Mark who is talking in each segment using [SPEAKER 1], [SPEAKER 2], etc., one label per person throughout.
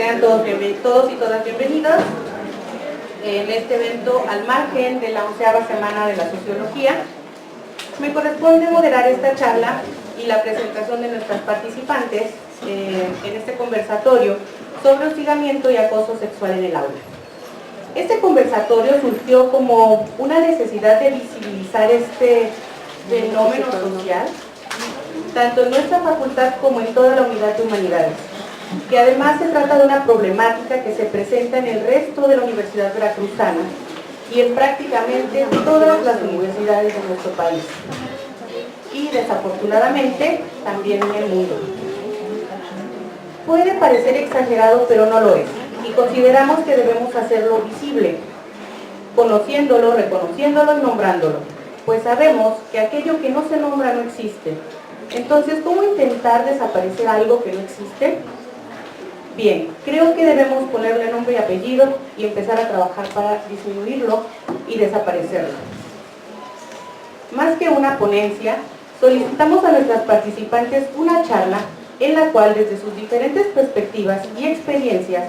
[SPEAKER 1] Sean todos y todas bienvenidos en este evento al margen de la 11ª semana de la sociología. Me corresponde moderar esta charla y la presentación de nuestras participantes en este conversatorio sobre hostigamiento y acoso sexual en el aula. Este conversatorio surgió como una necesidad de visibilizar este fenómeno social, tanto en nuestra facultad como en toda la unidad de humanidades, que además se trata de una problemática que se presenta en el resto de la Universidad Veracruzana y en prácticamente todas las universidades de nuestro país, y desafortunadamente también en el mundo. Puede parecer exagerado, pero no lo es, y consideramos que debemos hacerlo visible, conociéndolo, reconociéndolo y nombrándolo, pues sabemos que aquello que no se nombra no existe. Entonces, ¿cómo intentar desaparecer algo que no existe? Bien, creo que debemos ponerle nombre y apellido y empezar a trabajar para disminuirlo y desaparecerlo. Más que una ponencia, solicitamos a nuestras participantes una charla en la cual, desde sus diferentes perspectivas y experiencias,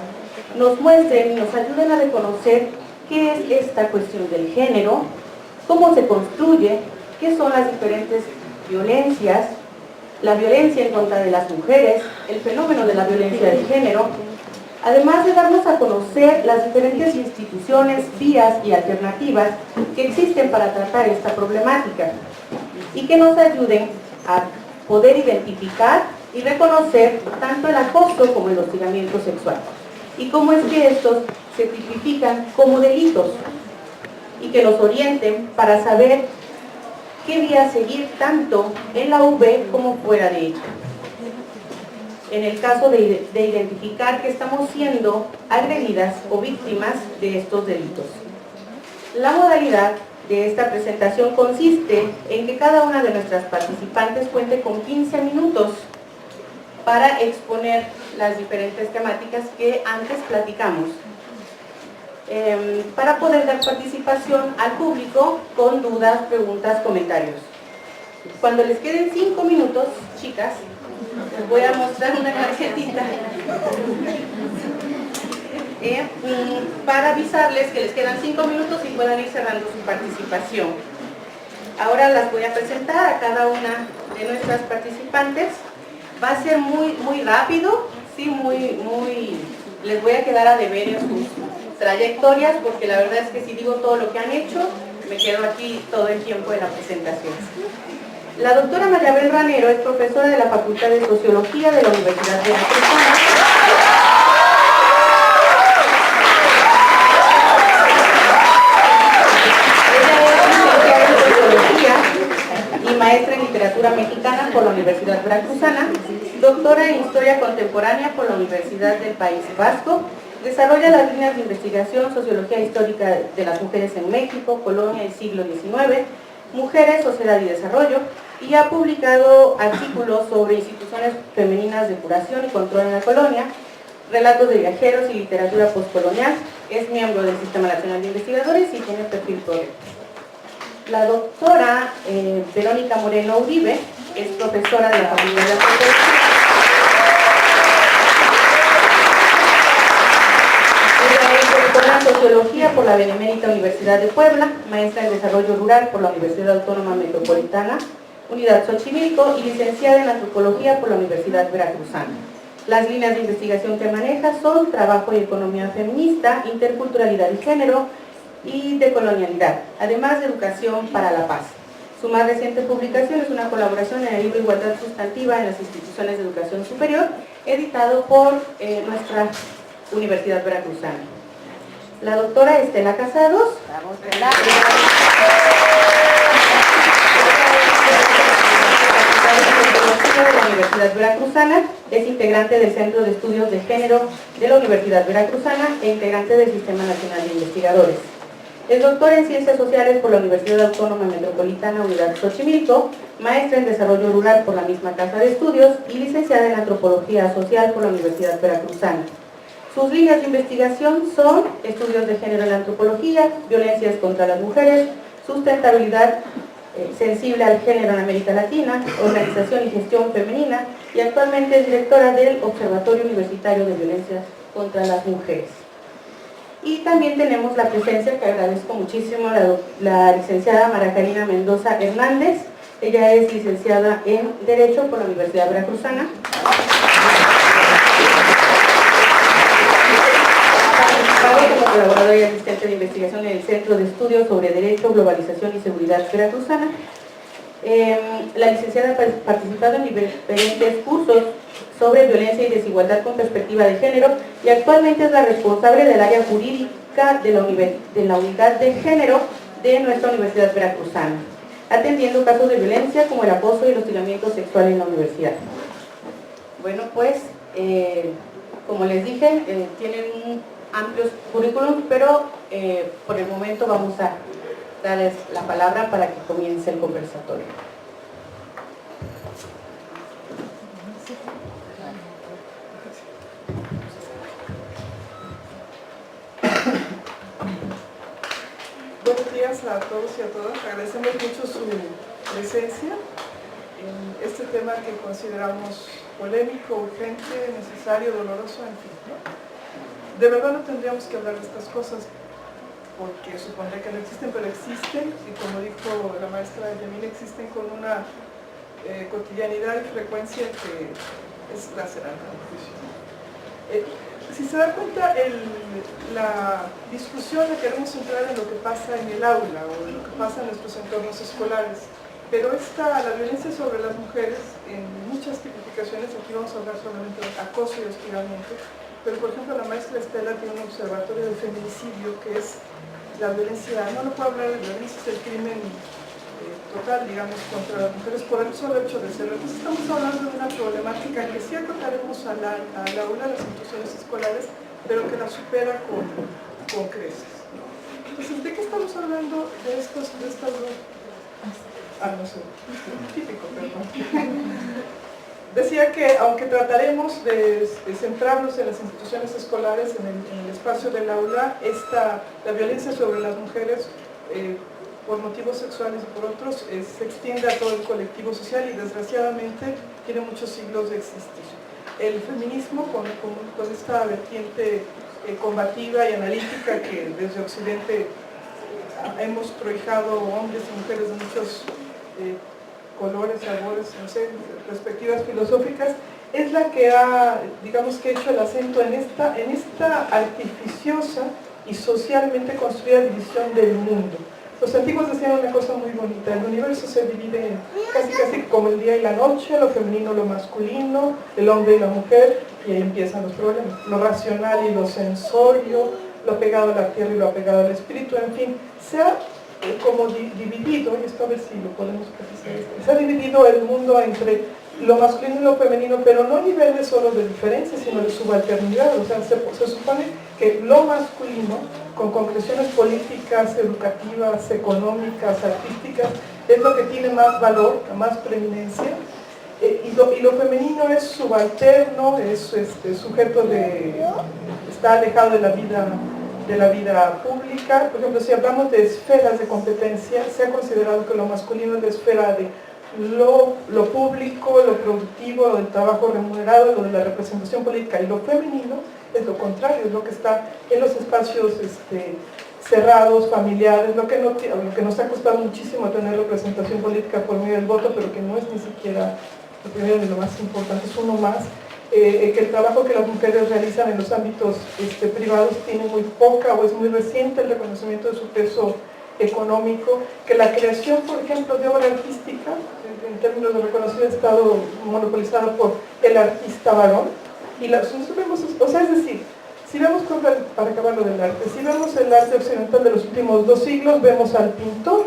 [SPEAKER 1] nos muestren y nos ayuden a reconocer qué es esta cuestión del género, cómo se construye, qué son las diferentes violencias, la violencia en contra de las mujeres, el fenómeno de la violencia de género, además de darnos a conocer las diferentes instituciones, vías y alternativas que existen para tratar esta problemática y que nos ayuden a poder identificar y reconocer tanto el acoso como el hostigamiento sexual y cómo es que estos se tipifican como delitos y que nos orienten para saber qué vía seguir tanto en la UV como fuera de ella. En el caso de identificar que estamos siendo agredidas o víctimas de estos delitos. La modalidad de esta presentación consiste en que cada una de nuestras participantes cuente con 15 minutos para exponer las diferentes temáticas que antes platicamos, para poder dar participación al público con dudas, preguntas, comentarios. Cuando les queden 5 minutos, chicas, les voy a mostrar una tarjetita para avisarles que les quedan 5 minutos y puedan ir cerrando su participación. Ahora las voy a presentar a cada una de nuestras participantes. Va a ser muy rápido, sí, les voy a quedar a deber en sus trayectorias, porque la verdad es que si digo todo lo que han hecho, me quedo aquí todo el tiempo de la presentación. La doctora Mayabel Ranero es profesora de la Facultad de Sociología de la Universidad de Veracruzana. Y maestra en literatura mexicana por la Universidad Veracruzana, doctora en historia contemporánea por la Universidad del País Vasco, desarrolla las líneas de investigación Sociología histórica de las mujeres en México, Colonia y siglo XIX, Mujeres, Sociedad y Desarrollo, y ha publicado artículos sobre instituciones femeninas de curación y control en la colonia, relatos de viajeros y literatura postcolonial. Es miembro del Sistema Nacional de Investigadores y tiene perfil propio. La doctora Verónica Moreno Uribe es profesora de la Facultad de Antropología. Ella es doctora en Sociología por la Benemérita Universidad de Puebla, maestra en Desarrollo Rural por la Universidad Autónoma Metropolitana, Unidad Xochimilco, y licenciada en Antropología por la Universidad Veracruzana. Las líneas de investigación que maneja son trabajo y economía feminista, interculturalidad y género, y de colonialidad, además de educación para la paz. Su más reciente publicación es una colaboración en el libro Igualdad Sustantiva en las Instituciones de Educación Superior, editado por nuestra Universidad Veracruzana. La doctora Estela Casados, de la Universidad Veracruzana, es integrante del Centro de Estudios de Género de la Universidad Veracruzana e integrante del Sistema Nacional de Investigadores. Es doctora en Ciencias Sociales por la Universidad Autónoma Metropolitana Unidad Xochimilco, maestra en Desarrollo Rural por la misma Casa de Estudios y licenciada en Antropología Social por la Universidad Veracruzana. Sus líneas de investigación son estudios de género en la antropología, violencias contra las mujeres, sustentabilidad sensible al género en América Latina, organización y gestión femenina, y actualmente es directora del Observatorio Universitario de Violencias contra las mujeres. Y también tenemos la presencia, que agradezco muchísimo, la licenciada María Karina Mendoza Hernández. Ella es licenciada en Derecho por la Universidad Veracruzana. Como colaboradora y asistente de investigación en el Centro de Estudios sobre Derecho, Globalización y Seguridad Veracruzana. La licenciada ha participado en diferentes cursos sobre violencia y desigualdad con perspectiva de género y actualmente es la responsable del área jurídica de la unidad de género de nuestra Universidad Veracruzana, atendiendo casos de violencia como el acoso y el hostigamiento sexual en la universidad. Bueno, pues, como les dije, tienen un amplios currículum, pero por el momento vamos a darles la palabra para que comience el conversatorio.
[SPEAKER 2] Buenos días a todos y a todas. Agradecemos mucho su presencia en este tema que consideramos polémico, urgente, necesario, doloroso, en fin, ¿no? De verdad no tendríamos que hablar de estas cosas porque supondré que no existen, pero existen, y como dijo la maestra Yamil, existen con una cotidianidad y frecuencia que es lacerante. Si se da cuenta, la discusión la queremos centrar en lo que pasa en el aula o en lo que pasa en nuestros entornos escolares, pero la violencia sobre las mujeres, en muchas tipificaciones, aquí vamos a hablar solamente de acoso y hostigamiento, pero por ejemplo la maestra Estela tiene un observatorio de feminicidio que es la violencia, no puedo hablar de violencia, es el crimen total, digamos, contra las mujeres por el solo hecho de serlo. Entonces estamos hablando de una problemática que sí acotaremos al aula, a las instituciones escolares, pero que la supera con creces. Entonces, ¿de qué estamos hablando de estas dos? No sé, típico, perdón. Decía que aunque trataremos de centrarnos en las instituciones escolares, en el espacio del aula, la violencia sobre las mujeres por motivos sexuales y por otros se extiende a todo el colectivo social y desgraciadamente tiene muchos siglos de existir. El feminismo con esta vertiente combativa y analítica que desde Occidente hemos prohijado hombres y mujeres de muchos colores, sabores, no sé, perspectivas filosóficas, es la que ha, digamos que hecho el acento en esta artificiosa y socialmente construida división del mundo. Los antiguos decían una cosa muy bonita: el universo se divide casi como el día y la noche, lo femenino, lo masculino, el hombre y la mujer, y ahí empiezan los problemas. Lo racional y lo sensorio, lo apegado a la tierra y lo apegado al espíritu, en fin, se ha como dividido, y esto a ver si lo podemos precisar, se ha dividido el mundo entre lo masculino y lo femenino, pero no a niveles solo de diferencia, sino de subalternidad. O sea, se supone que lo masculino, con concreciones políticas, educativas, económicas, artísticas, es lo que tiene más valor, más preeminencia, y lo femenino es subalterno, es sujeto está alejado de la vida pública. Por ejemplo, si hablamos de esferas de competencia, se ha considerado que lo masculino es la esfera de lo público, lo productivo, lo del trabajo remunerado, lo de la representación política, y lo femenino es lo contrario, es lo que está en los espacios cerrados, familiares, lo que nos ha costado muchísimo tener representación política por medio del voto, pero que no es ni siquiera lo primero ni lo más importante, es uno más. Que el trabajo que las mujeres realizan en los ámbitos privados tiene muy poca o es muy reciente el reconocimiento de su peso económico, que la creación, por ejemplo, de obra artística, en términos de reconocido, ha estado monopolizada por el artista varón, y nosotros vemos, o sea, es decir, si vemos, para acabar lo del arte, si vemos el arte occidental de los últimos 2 siglos, vemos al pintor,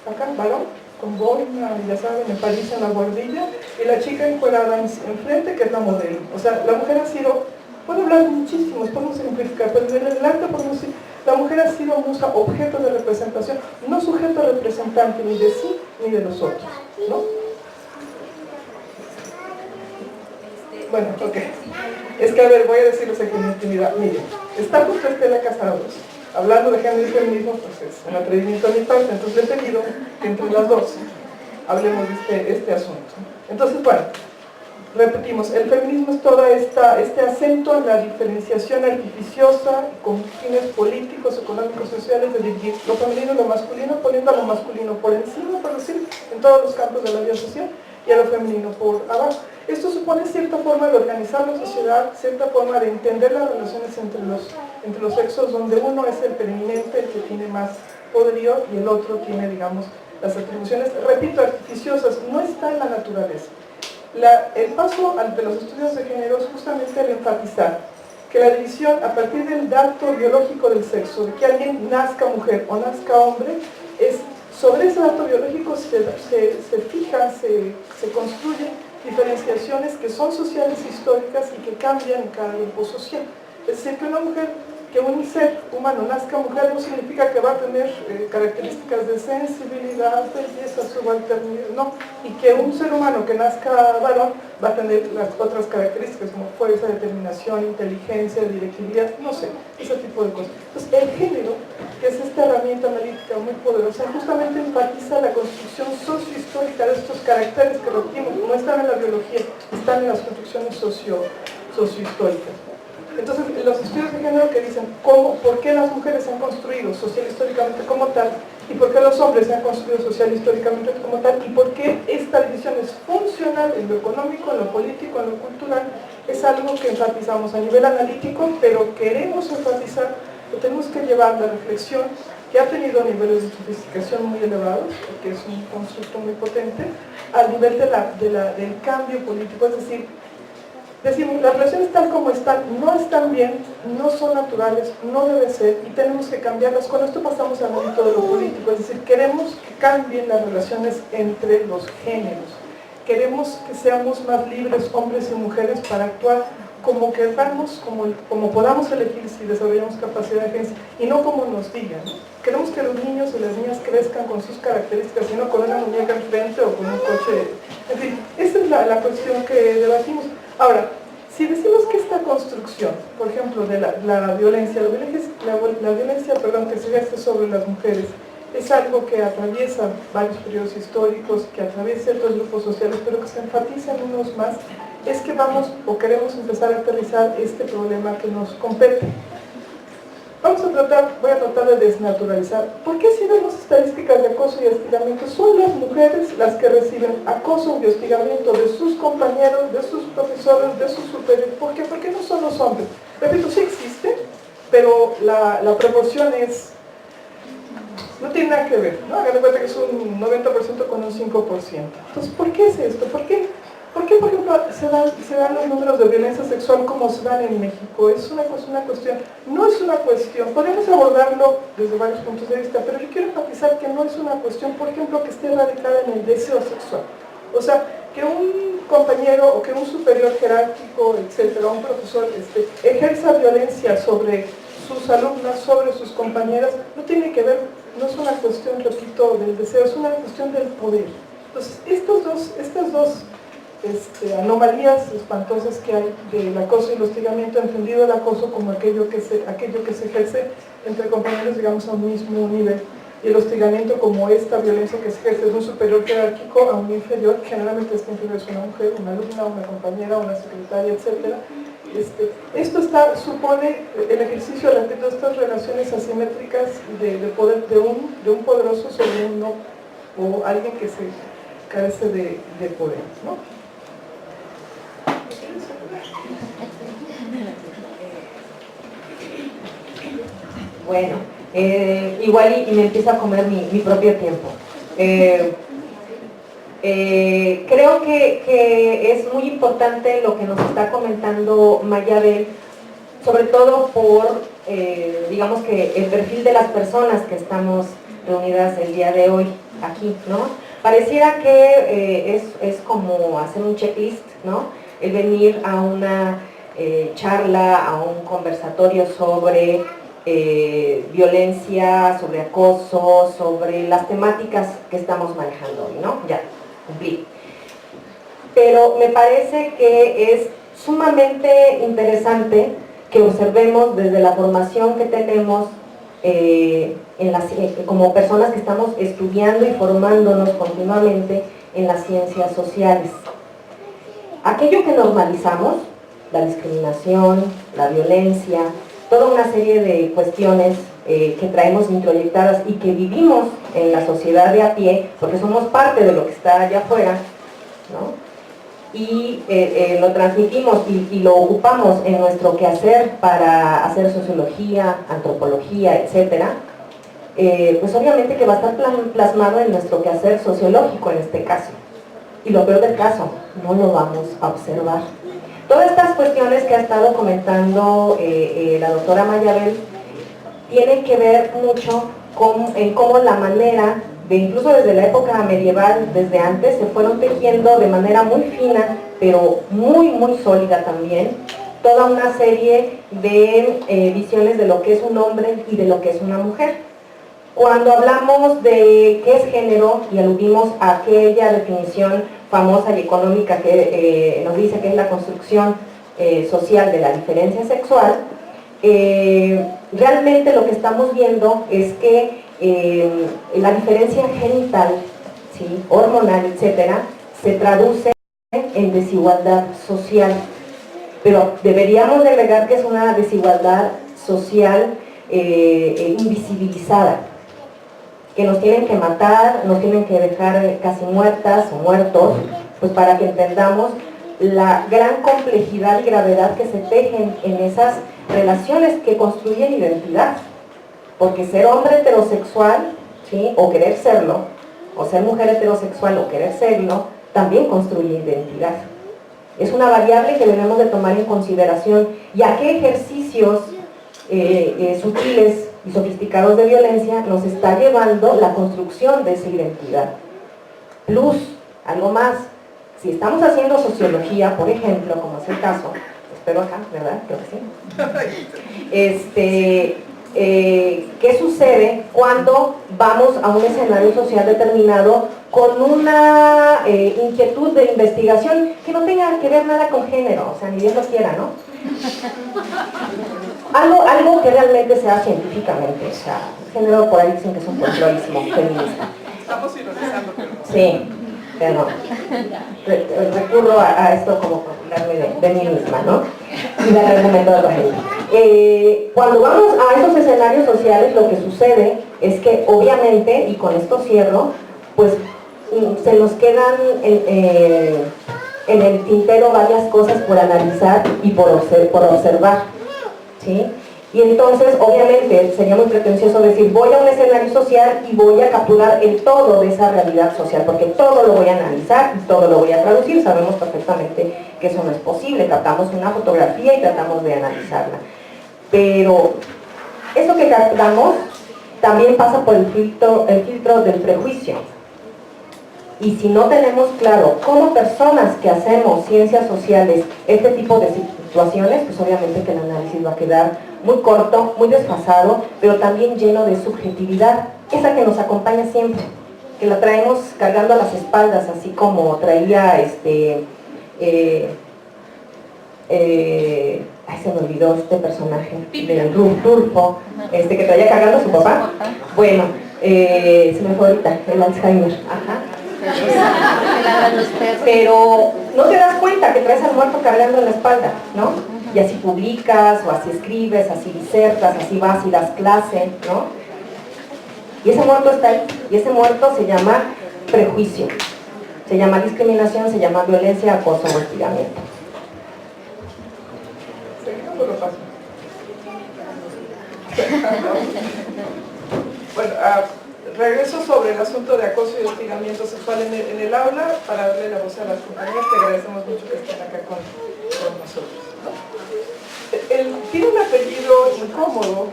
[SPEAKER 2] acá, varón, con boina, ya saben, en París en la bordilla, y la chica encuadrada enfrente, que es la modelo. O sea, la mujer ha sido, puedo hablar muchísimos, podemos simplificar, pero en el arte podemos decir, la mujer ha sido musa, objeto de representación, no sujeto representante ni de sí ni de los otros, ¿no? Bueno, ok. Es que, a ver, voy a decirles aquí en intimidad. Miren, está justo Estela Casados, hablando de género y feminismo, pues es un atrevimiento de mi parte, entonces le he pedido que entre las dos hablemos de este asunto. Entonces, bueno, repetimos, el feminismo es todo este acento en la diferenciación artificiosa con fines políticos, económicos, sociales, de dividir lo femenino y lo masculino, poniendo a lo masculino por encima, por decir, en todos los campos de la vida social, y a lo femenino por abajo. Esto supone cierta forma de organizar la sociedad, cierta forma de entender las relaciones entre los sexos, donde uno es el preeminente, el que tiene más poderío, y el otro tiene, digamos, las atribuciones, repito, artificiosas, no está en la naturaleza. El paso de los estudios de género es justamente el enfatizar que la división a partir del dato biológico del sexo, de que alguien nazca mujer o nazca hombre, es sobre ese dato biológico se fijan, se construyen diferenciaciones que son sociales e históricas y que cambian en cada grupo social. Es decir, que una mujer, que un ser humano nazca mujer no significa que va a tener características de sensibilidad, belleza, subalternidad, no. Y que un ser humano que nazca varón va a tener las otras características como fuerza, determinación, inteligencia, directividad, no sé, ese tipo de cosas. Entonces, el género, que es esta herramienta analítica muy poderosa, justamente enfatiza la construcción sociohistórica de estos caracteres que repetimos, no están en la biología, están en las construcciones sociohistóricas. Entonces, los estudios de género que dicen por qué las mujeres se han construido social históricamente como tal, y por qué los hombres se han construido social históricamente como tal, y por qué esta división es funcional en lo económico, en lo político, en lo cultural, es algo que enfatizamos a nivel analítico, pero queremos enfatizar que tenemos que llevar la reflexión, que ha tenido niveles de sofisticación muy elevados, porque es un constructo muy potente, al nivel del cambio político, es decir, decimos, las relaciones tal como están, no están bien, no son naturales, no debe ser, y tenemos que cambiarlas. Con esto pasamos al ámbito de lo político, es decir, queremos que cambien las relaciones entre los géneros. Queremos que seamos más libres, hombres y mujeres, para actuar como queramos, como podamos elegir si desarrollamos capacidad de agencia, y no como nos digan, ¿no? Queremos que los niños y las niñas crezcan con sus características, y no con una muñeca enfrente o con un coche. En fin, esa es la cuestión que debatimos. Ahora, si decimos que esta construcción, por ejemplo, de la violencia que se ejerce sobre las mujeres, es algo que atraviesa varios periodos históricos, que atraviesa ciertos grupos sociales, pero que se enfatiza en unos más, es que vamos o queremos empezar a aterrizar este problema que nos compete. Voy a tratar de desnaturalizar. ¿Por qué si vemos estadísticas de acoso y hostigamiento, son las mujeres las que reciben acoso y hostigamiento de sus compañeros, de sus profesores, de sus superiores? ¿Por qué? Porque no son los hombres. Repito, sí existe, pero la proporción no tiene nada que ver, ¿no? Hagan de cuenta que es un 90% con un 5%. Entonces, ¿por qué es esto? ¿Por qué, por ejemplo, se dan los números de violencia sexual como se dan en México? Es una cuestión, no es una cuestión, podemos abordarlo desde varios puntos de vista, pero yo quiero enfatizar que no es una cuestión, por ejemplo, que esté radicada en el deseo sexual. O sea, que un compañero o que un superior jerárquico, etcétera, un profesor, ejerza violencia sobre sus alumnas, sobre sus compañeras, no tiene que ver, no es una cuestión, repito, del deseo, es una cuestión del poder. Entonces, estas dos anomalías espantosas que hay del acoso y el hostigamiento, entendido el acoso como aquello que se ejerce entre compañeros, digamos, a un mismo nivel, y el hostigamiento como esta violencia que se ejerce de un superior jerárquico a un inferior, generalmente este inferior es una mujer, una alumna, una compañera, una secretaria, etc. Esto supone el ejercicio de estas relaciones asimétricas de poder de un poderoso sobre uno o alguien que se carece de poder, ¿no?
[SPEAKER 3] Bueno, igual y me empiezo a comer mi propio tiempo. Creo que es muy importante lo que nos está comentando Mayabel, sobre todo por, digamos que el perfil de las personas que estamos reunidas el día de hoy aquí, ¿no? Pareciera que es como hacer un checklist, ¿no? El venir a una charla, a un conversatorio sobre violencia, sobre acoso, sobre las temáticas que estamos manejando hoy, ¿no? Ya, cumplí. Pero me parece que es sumamente interesante que observemos desde la formación que tenemos como personas que estamos estudiando y formándonos continuamente en las ciencias sociales. aquello que normalizamos, la discriminación, la violencia, toda una serie de cuestiones que traemos introyectadas y que vivimos en la sociedad de a pie, porque somos parte de lo que está allá afuera, ¿no? Y lo transmitimos y lo ocupamos en nuestro quehacer para hacer sociología, antropología, etcétera, pues obviamente que va a estar plasmado en nuestro quehacer sociológico en este caso. Y lo peor del caso, no lo vamos a observar. Todas estas cuestiones que ha estado comentando la doctora Mayabel tienen que ver mucho en cómo la manera de, incluso desde la época medieval, desde antes, se fueron tejiendo de manera muy fina, pero muy, muy sólida también, toda una serie de visiones de lo que es un hombre y de lo que es una mujer. Cuando hablamos de qué es género y aludimos a aquella definición famosa y económica que nos dice que es la construcción social de la diferencia sexual, realmente lo que estamos viendo es que la diferencia genital, ¿sí?, hormonal, etcétera, se traduce en desigualdad social, pero deberíamos de agregar que es una desigualdad social invisibilizada, que nos tienen que matar, nos tienen que dejar casi muertas o muertos, pues para que entendamos la gran complejidad y gravedad que se tejen en esas relaciones que construyen identidad. Porque ser hombre heterosexual, ¿sí?, o querer serlo, o ser mujer heterosexual o querer serlo, también construye identidad. Es una variable que debemos de tomar en consideración. ¿Y a qué ejercicios sutiles y sofisticados de violencia nos está llevando la construcción de esa identidad? Plus, algo más, si estamos haciendo sociología, por ejemplo, como es el caso, espero acá, ¿verdad? Creo que sí. ¿Qué sucede cuando vamos a un escenario social determinado con una inquietud de investigación que no tenga que ver nada con género? O sea, ni Dios lo quiera, ¿no? Algo que realmente sea científicamente, o sea, género por ahí dicen que es un folclorismo feminista.
[SPEAKER 2] Estamos ironizando, pero no.
[SPEAKER 3] Sí, pero recurro a esto como para hablarme de mí misma, ¿no? Y del argumento de la gente. Cuando vamos a esos escenarios sociales, lo que sucede es que obviamente, y con esto cierro, pues se nos quedan en el tintero varias cosas por analizar y por observar, ¿sí? Y entonces, obviamente, sería muy pretencioso decir, voy a un escenario social y voy a capturar el todo de esa realidad social, porque todo lo voy a analizar y todo lo voy a traducir. Sabemos perfectamente que eso no es posible. Captamos una fotografía y tratamos de analizarla. Pero eso que captamos también pasa por el filtro del prejuicio. Y si no tenemos claro como personas que hacemos ciencias sociales este tipo de situaciones, pues obviamente que el análisis va a quedar muy corto, muy desfasado, pero también lleno de subjetividad, esa que nos acompaña siempre, que la traemos cargando a las espaldas, así como traía ay, se me olvidó este personaje de Rulfo, que traía cargando a su papá. Bueno, se me fue ahorita, el Alzheimer. Ajá. Pero no te das cuenta que traes al muerto cargando en la espalda, ¿no? Y así publicas, o así escribes, así disertas, así vas y das clase, ¿no? Y ese muerto está ahí, y ese muerto se llama prejuicio, se llama discriminación, se llama violencia, acoso o hostigamiento.
[SPEAKER 2] Bueno, regreso sobre el asunto de acoso y hostigamiento sexual en el aula para darle la voz a las compañeras, que agradecemos mucho que estén acá con nosotros, ¿no? Tiene un apellido incómodo,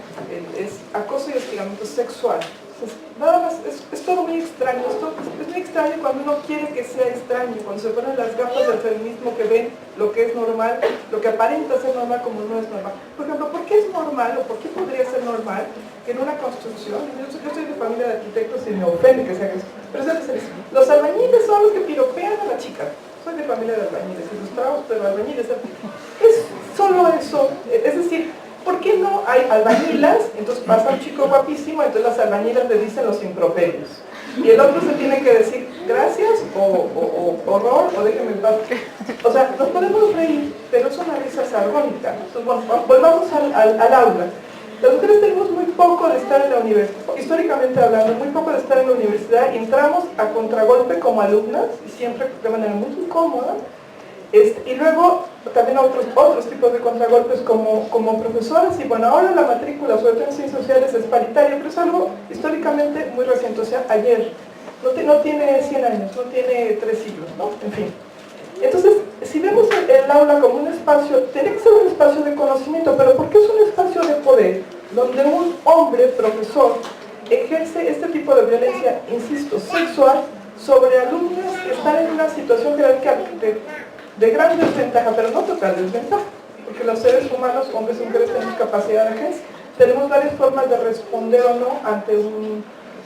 [SPEAKER 2] es acoso y hostigamiento sexual. Nada más, es todo muy extraño, es muy extraño cuando uno quiere que sea extraño, cuando se ponen las gafas del feminismo que ven lo que es normal, lo que aparenta ser normal como no es normal. Por ejemplo, ¿por qué es normal o por qué podría ser normal que en una construcción, yo soy de familia de arquitectos y me ofende que sea eso, pero los albañiles son los que piropean a la chica? Soy de familia de albañiles, ilustrados, pero albañiles. Es solo eso, es decir, ¿por qué no hay albañilas? Entonces pasa un chico guapísimo, entonces las albañilas le dicen los improperios. Y el otro se tiene que decir, gracias o horror o déjenme en paz. O sea, nos podemos reír, pero es una risa sargónica. Entonces, bueno, volvamos al aula. Las mujeres tenemos muy poco de estar en la universidad, históricamente hablando, muy poco de estar en la universidad, y entramos a contragolpe como alumnas, y siempre de manera muy incómoda, y luego también otros tipos de contragolpes como profesoras, y bueno, ahora la matrícula, sobre todo en ciencias sociales, es paritaria, pero es algo históricamente muy reciente, o sea, ayer, no tiene 100 años, no tiene 3 siglos, ¿no? En fin. Entonces, si vemos el aula como un espacio, tiene que ser un espacio de conocimiento, pero ¿por qué es un espacio de poder? Donde un hombre, profesor, ejerce este tipo de violencia, insisto, sexual, sobre alumnas que están en una situación jerárquica de gran desventaja, pero no total desventaja, porque los seres humanos, hombres y mujeres, tenemos capacidad de agencia, tenemos varias formas de responder o no ante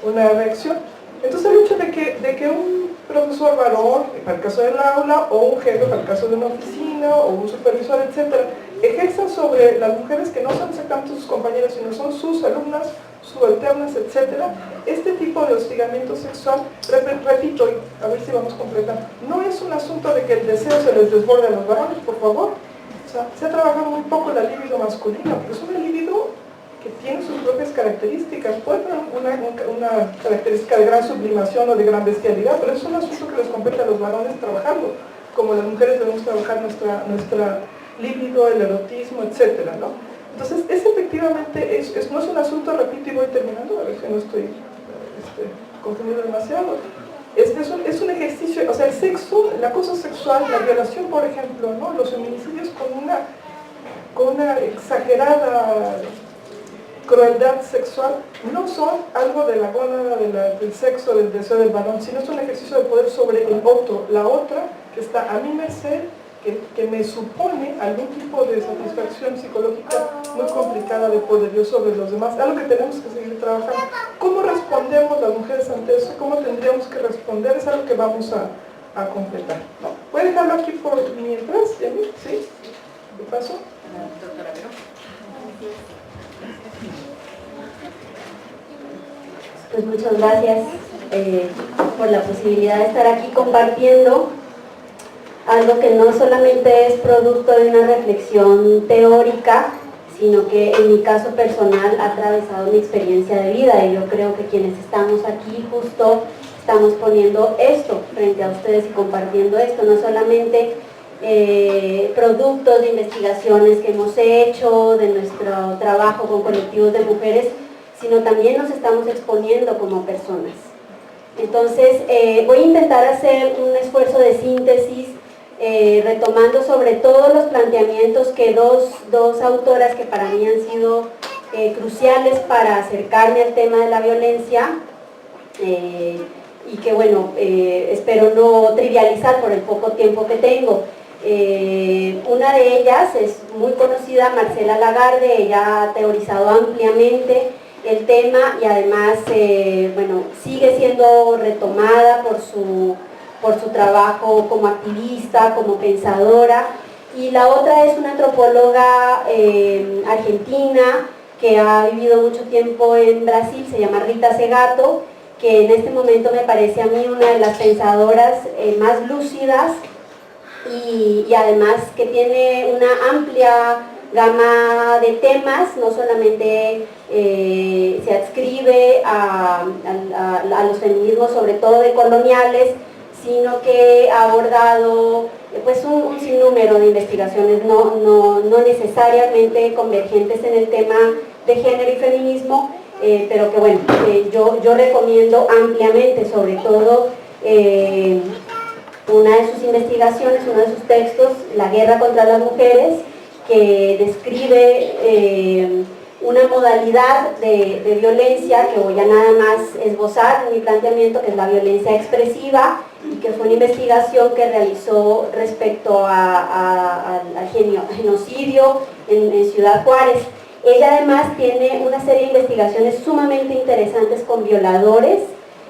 [SPEAKER 2] una reacción. Entonces el hecho de que un profesor varón, para el caso del aula, o un jefe, para el caso de una oficina, o un supervisor, etc., ejerzan sobre las mujeres que no son exactamente sus compañeras, sino son sus alumnas, subalternas, etc., este tipo de hostigamiento sexual, repito, a ver si vamos completando, no es un asunto de que el deseo se les desborde a los varones, por favor. O sea, se ha trabajado muy poco la libido masculina, porque es una libido que tiene sus propias características, puede tener una característica de gran sublimación o de gran bestialidad, pero es un asunto que les compete a los varones trabajarlo, como las mujeres debemos trabajar nuestra libido, el erotismo, etc., ¿no? Entonces, efectivamente, no es un asunto, repito y voy terminando, a ver si no estoy confundiendo demasiado, es un ejercicio, o sea, el sexo, el acoso sexual, la violación, por ejemplo, ¿no? Los feminicidios con una exagerada crueldad sexual, no son algo de la gónada, del sexo, del deseo del varón, sino es un ejercicio de poder sobre el otro, la otra que está a mi merced, que me supone algún tipo de satisfacción psicológica muy complicada de poderío sobre los demás, algo que tenemos que seguir trabajando. ¿Cómo respondemos las mujeres ante eso? ¿Cómo tendríamos que responder? Es algo que vamos a completar, ¿no? Voy a dejarlo aquí por mientras, Yami, ¿sí? ¿Qué pasó?
[SPEAKER 1] Doctora Vero.
[SPEAKER 4] Pues muchas gracias por la posibilidad de estar aquí compartiendo algo que no solamente es producto de una reflexión teórica, sino que en mi caso personal ha atravesado mi experiencia de vida, y yo creo que quienes estamos aquí justo estamos poniendo esto frente a ustedes y compartiendo esto, no solamente productos de investigaciones que hemos hecho, de nuestro trabajo con colectivos de mujeres, sino también nos estamos exponiendo como personas. Entonces, voy a intentar hacer un esfuerzo de síntesis, retomando sobre todo los planteamientos que dos autoras que para mí han sido cruciales para acercarme al tema de la violencia, y que bueno, espero no trivializar por el poco tiempo que tengo. Una de ellas es muy conocida, Marcela Lagarde. Ella ha teorizado ampliamente el tema y además bueno, sigue siendo retomada por su trabajo como activista, como pensadora. Y la otra es una antropóloga argentina que ha vivido mucho tiempo en Brasil, se llama Rita Segato, que en este momento me parece a mí una de las pensadoras más lúcidas y además que tiene una amplia gama de temas, no solamente se adscribe a los feminismos, sobre todo de coloniales, sino que ha abordado pues un sinnúmero de investigaciones no necesariamente convergentes en el tema de género y feminismo, pero que bueno, yo recomiendo ampliamente, sobre todo una de sus investigaciones, uno de sus textos, La guerra contra las mujeres, que describe una modalidad de violencia que voy a nada más esbozar en mi planteamiento, que es la violencia expresiva, y que fue una investigación que realizó respecto al genocidio en Ciudad Juárez. Ella además tiene una serie de investigaciones sumamente interesantes con violadores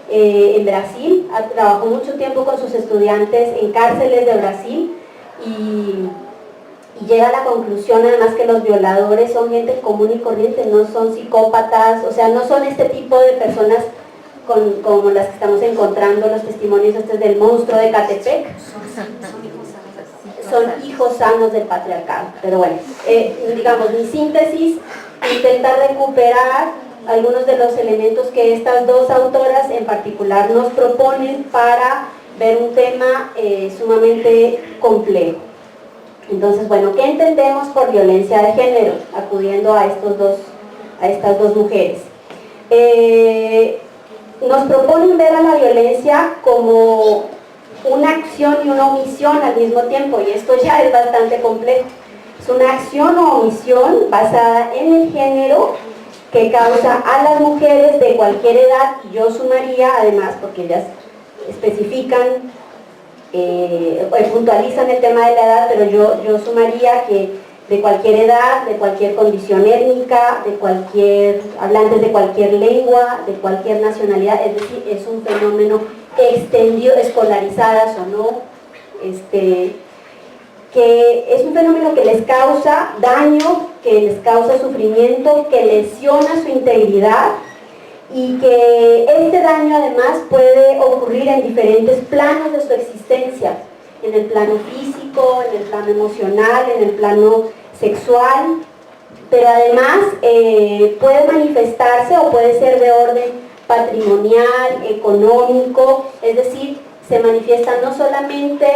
[SPEAKER 4] en Brasil. Trabajó mucho tiempo con sus estudiantes en cárceles de Brasil y llega a la conclusión además que los violadores son gente común y corriente, no son psicópatas, o sea, no son este tipo de personas como las que estamos encontrando, los testimonios estos del monstruo de Catepec. Son hijos sanos del patriarcado. Pero bueno, digamos, mi síntesis, intentar recuperar algunos de los elementos que estas dos autoras en particular nos proponen para ver un tema sumamente complejo. Entonces, bueno, ¿qué entendemos por violencia de género? Acudiendo a estas dos mujeres. Nos proponen ver a la violencia como una acción y una omisión al mismo tiempo, y esto ya es bastante complejo. Es una acción o omisión basada en el género que causa a las mujeres de cualquier edad, y yo sumaría además, porque ellas especifican, puntualizan el tema de la edad, pero yo sumaría que de cualquier edad, de cualquier condición étnica, hablantes de cualquier lengua, de cualquier nacionalidad, es decir, es un fenómeno extendido, escolarizadas o no, que es un fenómeno que les causa daño, que les causa sufrimiento, que lesiona su integridad, y que este daño además puede ocurrir en diferentes planos de su existencia, en el plano físico, en el plano emocional, en el plano sexual, pero además puede manifestarse o puede ser de orden patrimonial, económico, es decir, se manifiesta no solamente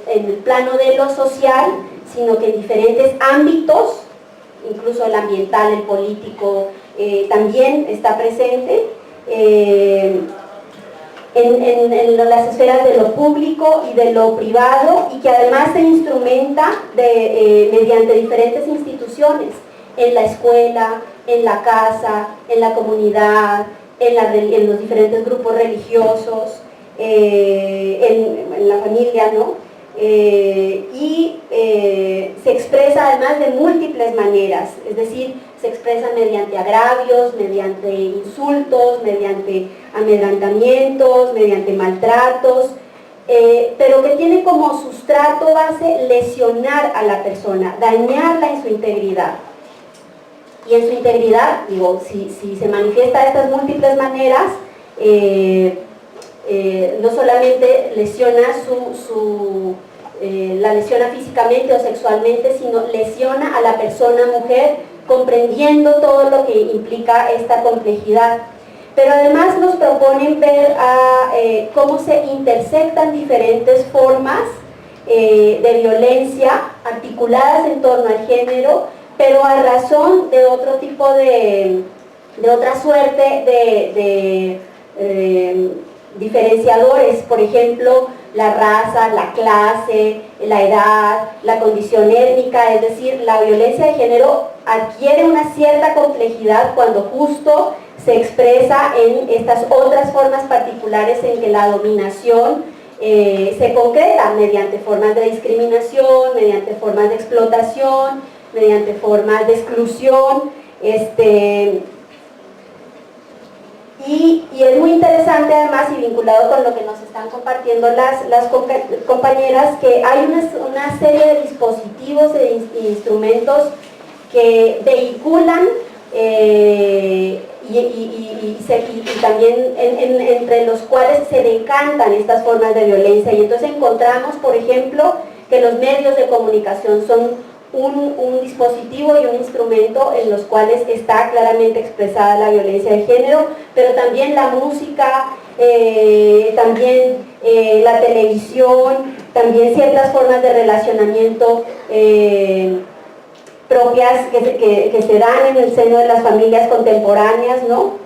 [SPEAKER 4] en el plano de lo social, sino que en diferentes ámbitos, incluso el ambiental, el político, también está presente, en las esferas de lo público y de lo privado, y que además se instrumenta mediante diferentes instituciones, en la escuela, en la casa, en la comunidad, en los diferentes grupos religiosos, en la familia, ¿no? Y se expresa además de múltiples maneras, es decir, se expresa mediante agravios, mediante insultos, mediante amedrentamientos, mediante maltratos, pero que tiene como sustrato base lesionar a la persona, dañarla en su integridad. Y en su integridad, digo, si se manifiesta de estas múltiples maneras, no solamente lesiona la lesiona físicamente o sexualmente, sino lesiona a la persona mujer, comprendiendo todo lo que implica esta complejidad. Pero además nos proponen ver cómo se intersectan diferentes formas de violencia articuladas en torno al género, pero a razón de otro tipo de otra suerte de diferenciadores, por ejemplo, la raza, la clase, la edad, la condición étnica, es decir, la violencia de género adquiere una cierta complejidad cuando justo se expresa en estas otras formas particulares en que la dominación se concreta mediante formas de discriminación, mediante formas de explotación, mediante formas de exclusión, y es muy interesante además, y vinculado con lo que nos están compartiendo las compañeras, que hay una serie de dispositivos e instrumentos que vehiculan y también entre los cuales se decantan estas formas de violencia. Y entonces encontramos, por ejemplo, que los medios de comunicación son un dispositivo y un instrumento en los cuales está claramente expresada la violencia de género, pero también la música, también la televisión, también ciertas formas de relacionamiento propias que se dan en el seno de las familias contemporáneas, ¿no?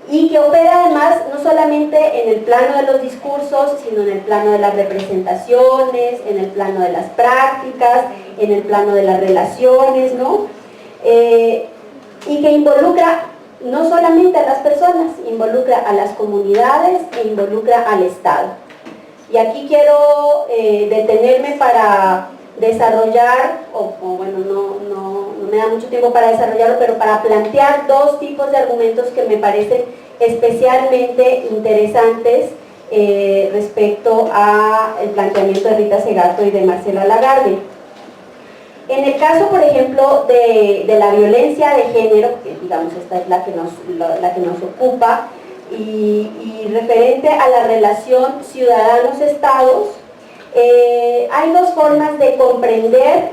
[SPEAKER 4] Y que opera además no solamente en el plano de los discursos, sino en el plano de las representaciones, en el plano de las prácticas, en el plano de las relaciones, ¿no? Y que involucra no solamente a las personas, involucra a las comunidades e involucra al Estado. Y aquí quiero detenerme para desarrollar, bueno, no me da mucho tiempo para desarrollarlo, pero para plantear dos tipos de argumentos que me parecen especialmente interesantes respecto al planteamiento de Rita Segato y de Marcela Lagarde. En el caso, por ejemplo, de la violencia de género, que digamos esta es la que nos ocupa, y referente a la relación ciudadanos-estados, hay dos formas de comprender,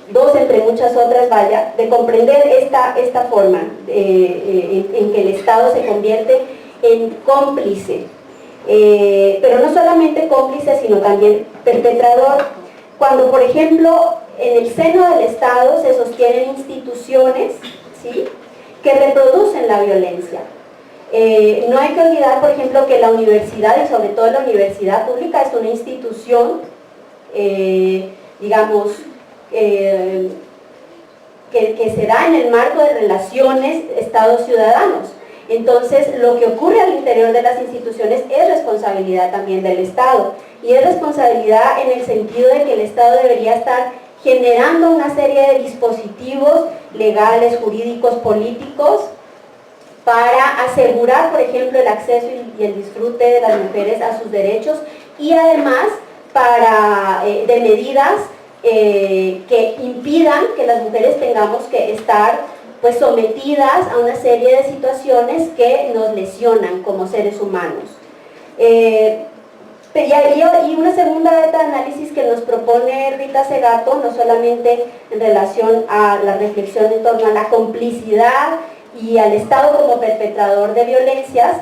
[SPEAKER 4] dos entre muchas otras, vaya, de comprender esta forma en que el Estado se convierte en cómplice, pero no solamente cómplice, sino también perpetrador. Cuando, por ejemplo, en el seno del Estado se sostienen instituciones, ¿sí?, que reproducen la violencia. No hay que olvidar, por ejemplo, que la universidad, y sobre todo la universidad pública, es una institución, digamos, que se da en el marco de relaciones Estado-ciudadanos. Entonces, lo que ocurre al interior de las instituciones es responsabilidad también del Estado, y es responsabilidad en el sentido de que el Estado debería estar generando una serie de dispositivos legales, jurídicos, políticos, para asegurar, por ejemplo, el acceso y el disfrute de las mujeres a sus derechos, y además de medidas que impidan que las mujeres tengamos que estar pues sometidas a una serie de situaciones que nos lesionan como seres humanos. Y una segunda beta de análisis que nos propone Rita Segato, no solamente en relación a la reflexión en torno a la complicidad y al Estado como perpetrador de violencias,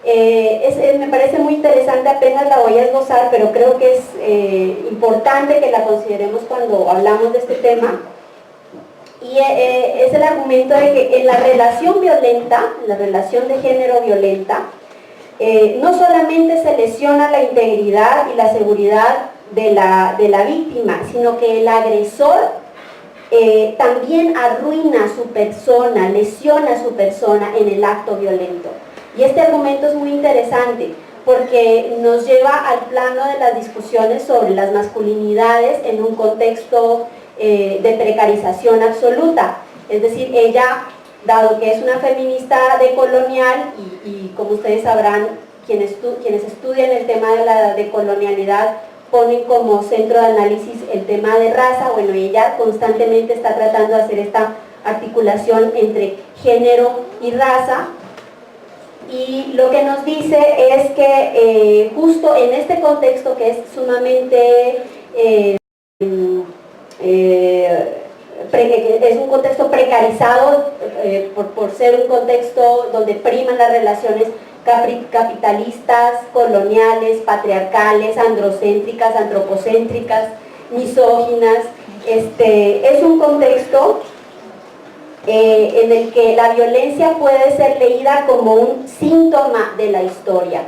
[SPEAKER 4] me parece muy interesante, apenas la voy a esbozar, pero creo que es importante que la consideremos cuando hablamos de este tema, y es el argumento de que en la relación violenta, en la relación de género violenta, no solamente se lesiona la integridad y la seguridad de la víctima, sino que el agresor también arruina su persona, lesiona su persona en el acto violento. Y este argumento es muy interesante porque nos lleva al plano de las discusiones sobre las masculinidades en un contexto de precarización absoluta. Es decir, ella, dado que es una feminista decolonial y como ustedes sabrán, quienes estudian el tema de la decolonialidad ponen como centro de análisis el tema de raza. Bueno, ella constantemente está tratando de hacer esta articulación entre género y raza, y lo que nos dice es que justo en este contexto que es sumamente es un contexto precarizado por ser un contexto donde priman las relaciones capitalistas, coloniales, patriarcales, androcéntricas, antropocéntricas, misóginas. Es un contexto en el que la violencia puede ser leída como un síntoma de la historia.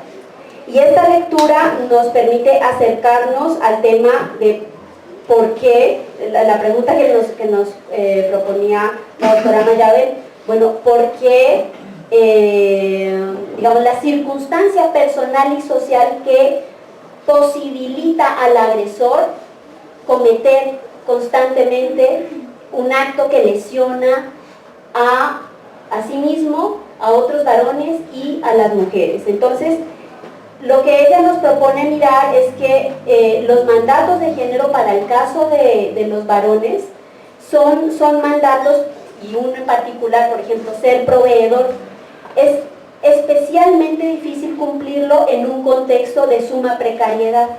[SPEAKER 4] Y esta lectura nos permite acercarnos al tema de por qué, la pregunta que nos proponía la doctora Mayabel, bueno, ¿por qué digamos, la circunstancia personal y social que posibilita al agresor cometer constantemente un acto que lesiona a sí mismo, a otros varones y a las mujeres? Entonces, lo que ella nos propone mirar es que los mandatos de género para el caso de los varones son mandatos, y uno en particular, por ejemplo, ser proveedor, es especialmente difícil cumplirlo en un contexto de suma precariedad.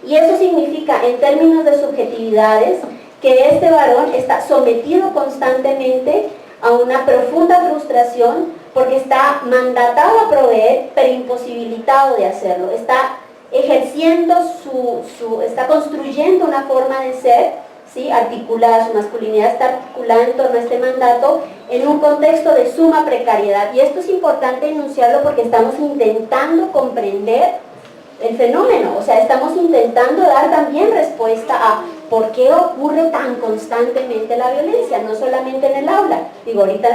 [SPEAKER 4] Y eso significa, en términos de subjetividades, que este varón está sometido constantemente a una profunda frustración porque está mandatado a proveer, pero imposibilitado de hacerlo. Está ejerciendo está construyendo una forma de ser, ¿sí?, articulada, su masculinidad está articulada en torno a este mandato en un contexto de suma precariedad. Y esto es importante enunciarlo porque estamos intentando comprender el fenómeno, o sea, estamos intentando dar también respuesta a por qué ocurre tan constantemente la violencia, no solamente en el aula. Digo, ahorita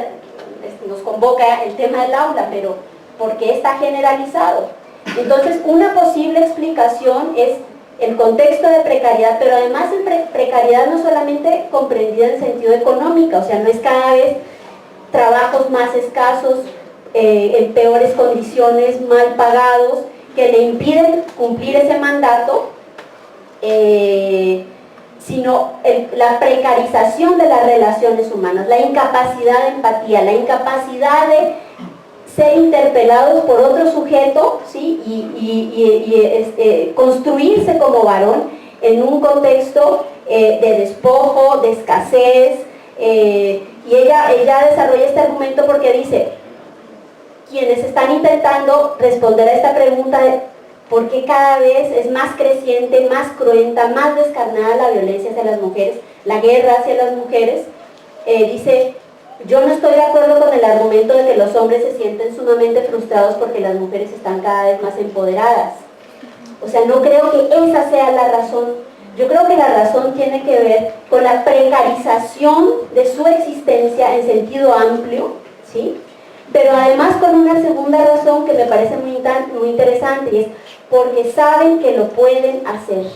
[SPEAKER 4] nos convoca el tema del aula, pero ¿por qué está generalizado? Entonces, una posible explicación es el contexto de precariedad, pero además precariedad no solamente comprendida en sentido económico, o sea, no es cada vez trabajos más escasos, en peores condiciones, mal pagados, que le impiden cumplir ese mandato, sino la precarización de las relaciones humanas, la incapacidad de empatía, la incapacidad de ser interpelados por otro sujeto, ¿sí? y construirse como varón en un contexto de despojo, de escasez, y ella desarrolla este argumento porque dice, quienes están intentando responder a esta pregunta de por qué cada vez es más creciente, más cruenta, más descarnada la violencia hacia las mujeres, la guerra hacia las mujeres, dice, yo no estoy de acuerdo con el argumento de que los hombres se sienten sumamente frustrados porque las mujeres están cada vez más empoderadas. O sea, no creo que esa sea la razón. Yo creo que la razón tiene que ver con la precarización de su existencia en sentido amplio, ¿sí? Pero además con una segunda razón que me parece muy interesante, y es porque saben que lo pueden hacer.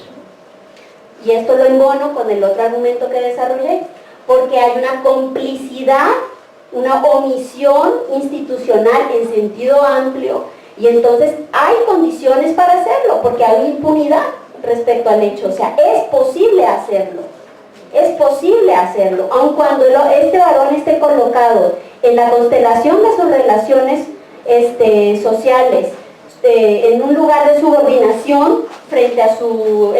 [SPEAKER 4] Y esto lo embono con el otro argumento que desarrollé, porque hay una complicidad, una omisión institucional en sentido amplio, y entonces hay condiciones para hacerlo, porque hay impunidad respecto al hecho. O sea, es posible hacerlo, aun cuando este varón esté colocado en la constelación de sus relaciones sociales, en un lugar de subordinación frente a su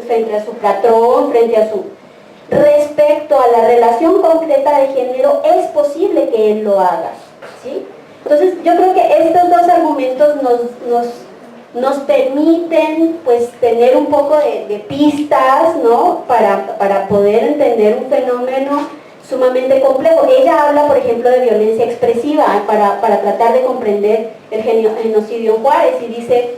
[SPEAKER 4] frente a su patrón, frente a su... Respecto a la relación concreta de género, es posible que él lo haga, ¿sí? Entonces, yo creo que estos dos argumentos nos permiten, pues, tener un poco de pistas, ¿no? Para poder entender un fenómeno sumamente complejo. Ella habla, por ejemplo, de violencia expresiva para tratar de comprender el genocidio en Juárez, y dice,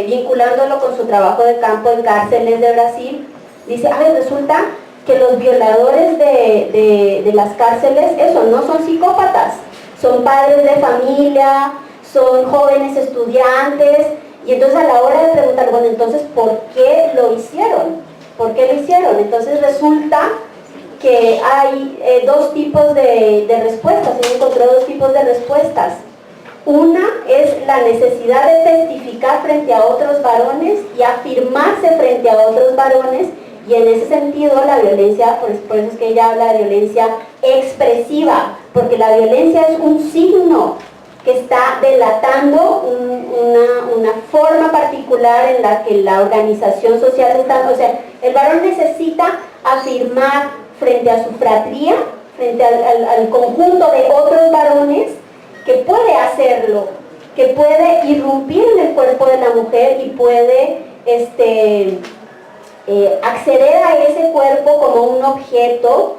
[SPEAKER 4] vinculándolo con su trabajo de campo en cárceles de Brasil, dice, resulta que los violadores de las cárceles, eso, no son psicópatas, son padres de familia, son jóvenes estudiantes, y entonces a la hora de preguntar, bueno, entonces, ¿por qué lo hicieron? ¿Por qué lo hicieron? Entonces resulta que hay dos tipos de respuestas, yo encontré dos tipos de respuestas. Una es la necesidad de testificar frente a otros varones y afirmarse frente a otros varones, y en ese sentido la violencia, por eso es que ella habla de violencia expresiva, porque la violencia es un signo que está delatando una forma particular en la que la organización social está, o sea, el varón necesita afirmar frente a su fratría, frente al conjunto de otros varones, que puede hacerlo, que puede irrumpir en el cuerpo de la mujer y puede acceder a ese cuerpo como un objeto,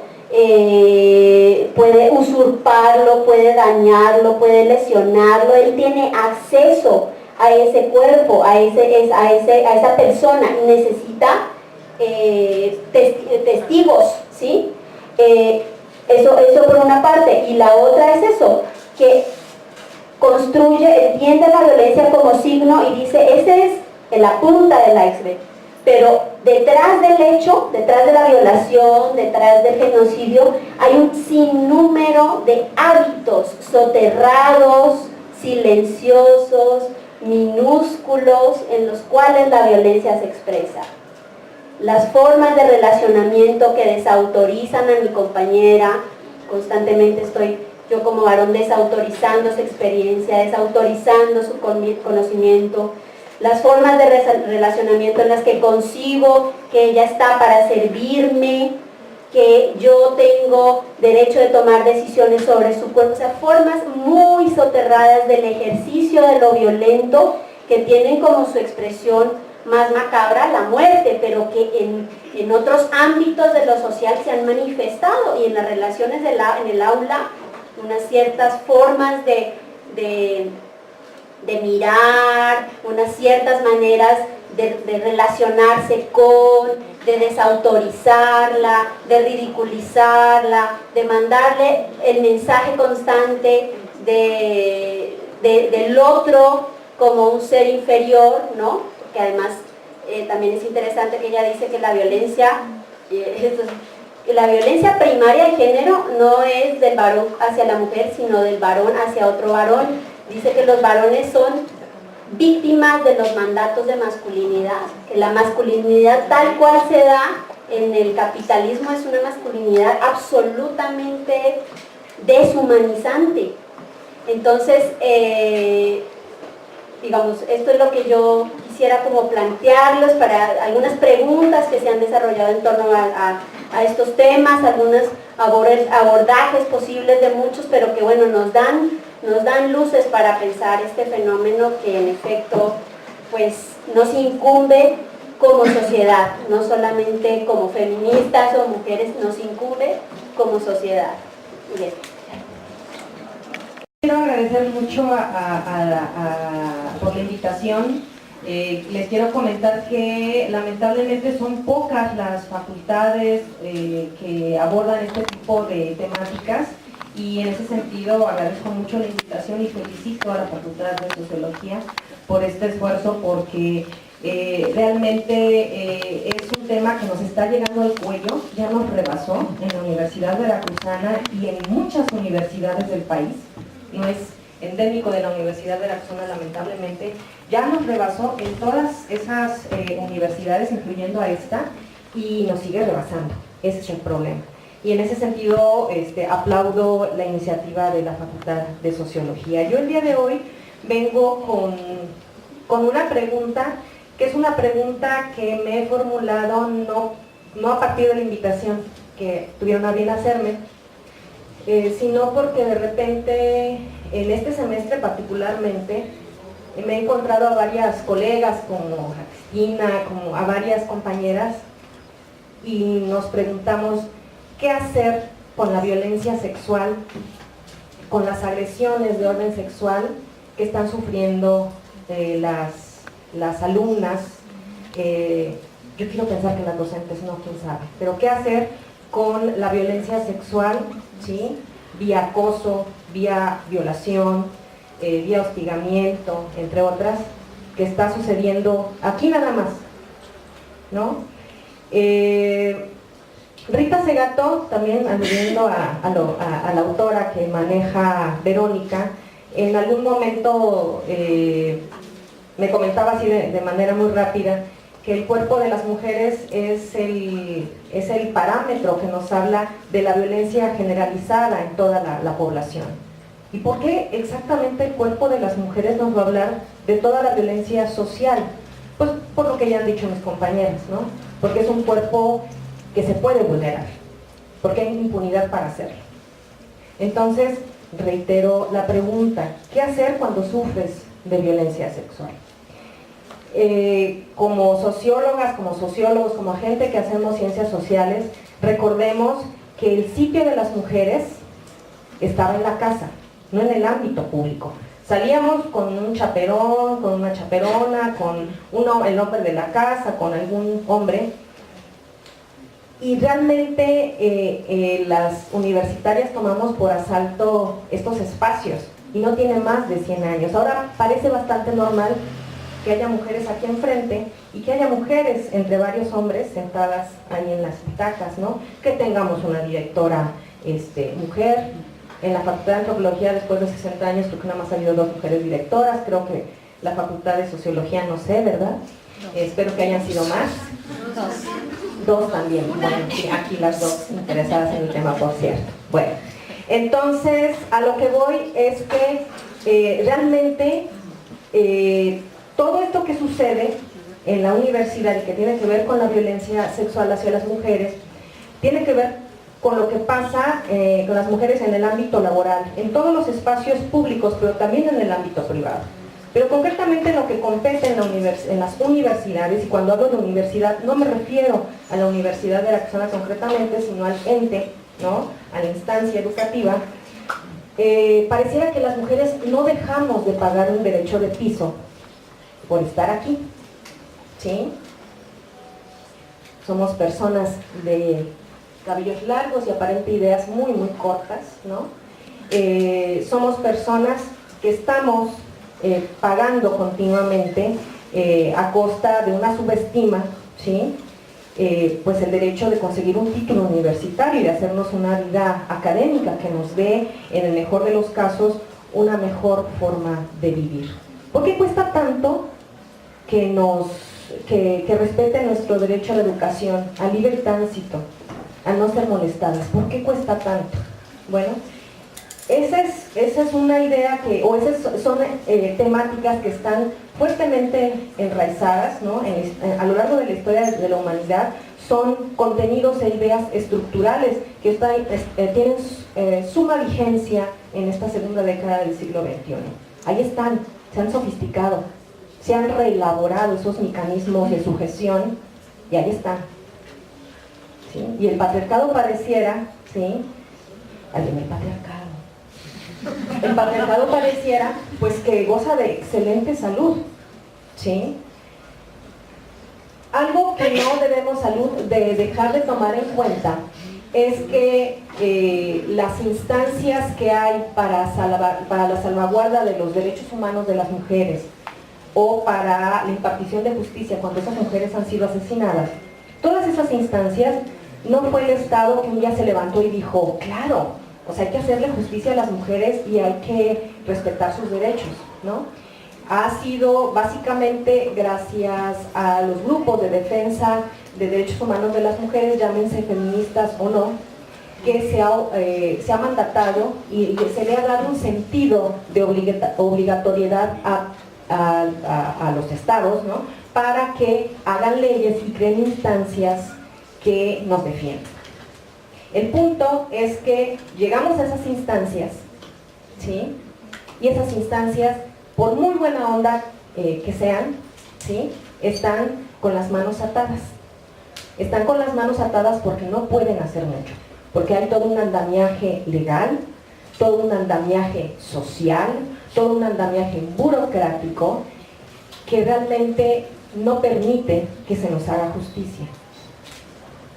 [SPEAKER 4] puede usurparlo, puede dañarlo, puede lesionarlo. Él tiene acceso a ese cuerpo, a esa persona, y necesita testigos, ¿sí? Eso por una parte. Y la otra es eso, que entiende la violencia como signo y dice, ese es la punta del iceberg. Pero detrás del hecho, detrás de la violación, detrás del genocidio, hay un sinnúmero de hábitos soterrados, silenciosos, minúsculos, en los cuales la violencia se expresa. Las formas de relacionamiento que desautorizan a mi compañera, constantemente estoy yo como varón desautorizando su experiencia, desautorizando su conocimiento. Las formas de relacionamiento en las que concibo que ella está para servirme, que yo tengo derecho de tomar decisiones sobre su cuerpo, o sea, formas muy soterradas del ejercicio de lo violento, que tienen como su expresión más macabra la muerte, pero que en otros ámbitos de lo social se han manifestado, y en las relaciones en el aula, unas ciertas formas de mirar, unas ciertas maneras de relacionarse con, de desautorizarla, de ridiculizarla, de mandarle el mensaje constante del otro como un ser inferior, ¿no? Que además también es interesante que ella dice que la violencia primaria de género no es del varón hacia la mujer, sino del varón hacia otro varón. Dice que los varones son víctimas de los mandatos de masculinidad, que la masculinidad tal cual se da en el capitalismo es una masculinidad absolutamente deshumanizante, Entonces, digamos, esto es lo que yo quisiera como plantearles para algunas preguntas que se han desarrollado en torno a estos temas, algunos abordajes posibles de muchos, pero que bueno, nos dan luces para pensar este fenómeno que en efecto pues nos incumbe como sociedad, no solamente como feministas o mujeres, nos incumbe como sociedad. Bien.
[SPEAKER 3] Quiero agradecer mucho por la invitación. Les quiero comentar que lamentablemente son pocas las facultades que abordan este tipo de temáticas, y en ese sentido agradezco mucho la invitación y felicito a la Facultad de Sociología por este esfuerzo, porque realmente es un tema que nos está llegando al cuello, ya nos rebasó en la Universidad Veracruzana y en muchas universidades del país. No es endémico de la Universidad Veracruzana, lamentablemente, ya nos rebasó en todas esas universidades, incluyendo a esta, y nos sigue rebasando. Ese es el problema. Y en ese sentido, aplaudo la iniciativa de la Facultad de Sociología. Yo el día de hoy vengo con una pregunta, que es una pregunta que me he formulado no a partir de la invitación que tuvieron a bien hacerme, sino porque de repente, en este semestre particularmente, me he encontrado a varias colegas, como a Cristina, como a varias compañeras, y nos preguntamos qué hacer con la violencia sexual, con las agresiones de orden sexual que están sufriendo las alumnas. Yo quiero pensar que las docentes no, quién sabe, pero qué hacer con la violencia sexual, ¿sí? Vía acoso, vía violación, vía hostigamiento, entre otras, que está sucediendo aquí nada más, ¿no? Rita Segato, también aludiendo a la autora que maneja Verónica, en algún momento me comentaba así de manera muy rápida que el cuerpo de las mujeres es el parámetro que nos habla de la violencia generalizada en toda la población. ¿Y por qué exactamente el cuerpo de las mujeres nos va a hablar de toda la violencia social? Pues por lo que ya han dicho mis compañeras, ¿no? Porque es un cuerpo que se puede vulnerar, porque hay impunidad para hacerlo. Entonces, reitero la pregunta, ¿qué hacer cuando sufres de violencia sexual? Como sociólogas, como sociólogos, como gente que hacemos ciencias sociales, recordemos que el sitio de las mujeres estaba en la casa, no en el ámbito público. Salíamos con un chaperón, con una chaperona, con el hombre de la casa, con algún hombre, y realmente las universitarias tomamos por asalto estos espacios, y no tiene más de 100 años. Ahora parece bastante normal que haya mujeres aquí enfrente y que haya mujeres entre varios hombres sentadas ahí en las butacas, ¿no? Que tengamos una directora mujer. En la Facultad de Antropología, después de 60 años, creo que nada más ha habido 2 mujeres directoras. Creo que la Facultad de Sociología, no sé, ¿verdad? Espero que hayan sido más. 2 también. Bueno, sí, aquí las 2 interesadas en el tema, por cierto. Bueno, entonces, a lo que voy es que realmente todo esto que sucede en la universidad y que tiene que ver con la violencia sexual hacia las mujeres, tiene que ver con lo que pasa con las mujeres en el ámbito laboral, en todos los espacios públicos, pero también en el ámbito privado. Pero concretamente lo que compete en las universidades, y cuando hablo de universidad no me refiero a la Universidad Veracruzana concretamente, sino al ente, ¿no? A la instancia educativa, pareciera que las mujeres no dejamos de pagar un derecho de piso por estar aquí, ¿sí? Somos personas de cabellos largos y aparente ideas muy, muy cortas, ¿no? Somos personas que estamos pagando continuamente a costa de una subestima, ¿sí? Pues el derecho de conseguir un título universitario y de hacernos una vida académica que nos dé, en el mejor de los casos, una mejor forma de vivir. ¿Por qué cuesta tanto que respeten nuestro derecho a la educación, al libre tránsito, a no ser molestadas? ¿Por qué cuesta tanto? Bueno, Esa es una idea o esas son temáticas que están fuertemente enraizadas, ¿no? A lo largo de la historia de la humanidad. Son contenidos e ideas estructurales que tienen suma vigencia en esta segunda década del siglo XXI. Ahí están, se han sofisticado, se han reelaborado esos mecanismos de sujeción y ahí están. ¿Sí? Y el patriarcado pareciera, ¿sí? El patriarcado pareciera pues que goza de excelente salud, ¿sí? Algo que no debemos dejar de tomar en cuenta es que las instancias que hay para la salvaguarda de los derechos humanos de las mujeres o para la impartición de justicia cuando esas mujeres han sido asesinadas, todas esas instancias no fue el Estado que un día se levantó y dijo, claro, o sea, hay que hacerle justicia a las mujeres y hay que respetar sus derechos, ¿no? Ha sido básicamente gracias a los grupos de defensa de derechos humanos de las mujeres, llámense feministas o no, que se ha mandatado y se le ha dado un sentido de obligatoriedad a los estados, ¿no? Para que hagan leyes y creen instancias que nos defiendan. El punto es que llegamos a esas instancias, ¿sí? Y esas instancias, por muy buena onda que sean, ¿sí? Están con las manos atadas. Están con las manos atadas porque no pueden hacer mucho, porque hay todo un andamiaje legal, todo un andamiaje social, todo un andamiaje burocrático que realmente no permite que se nos haga justicia,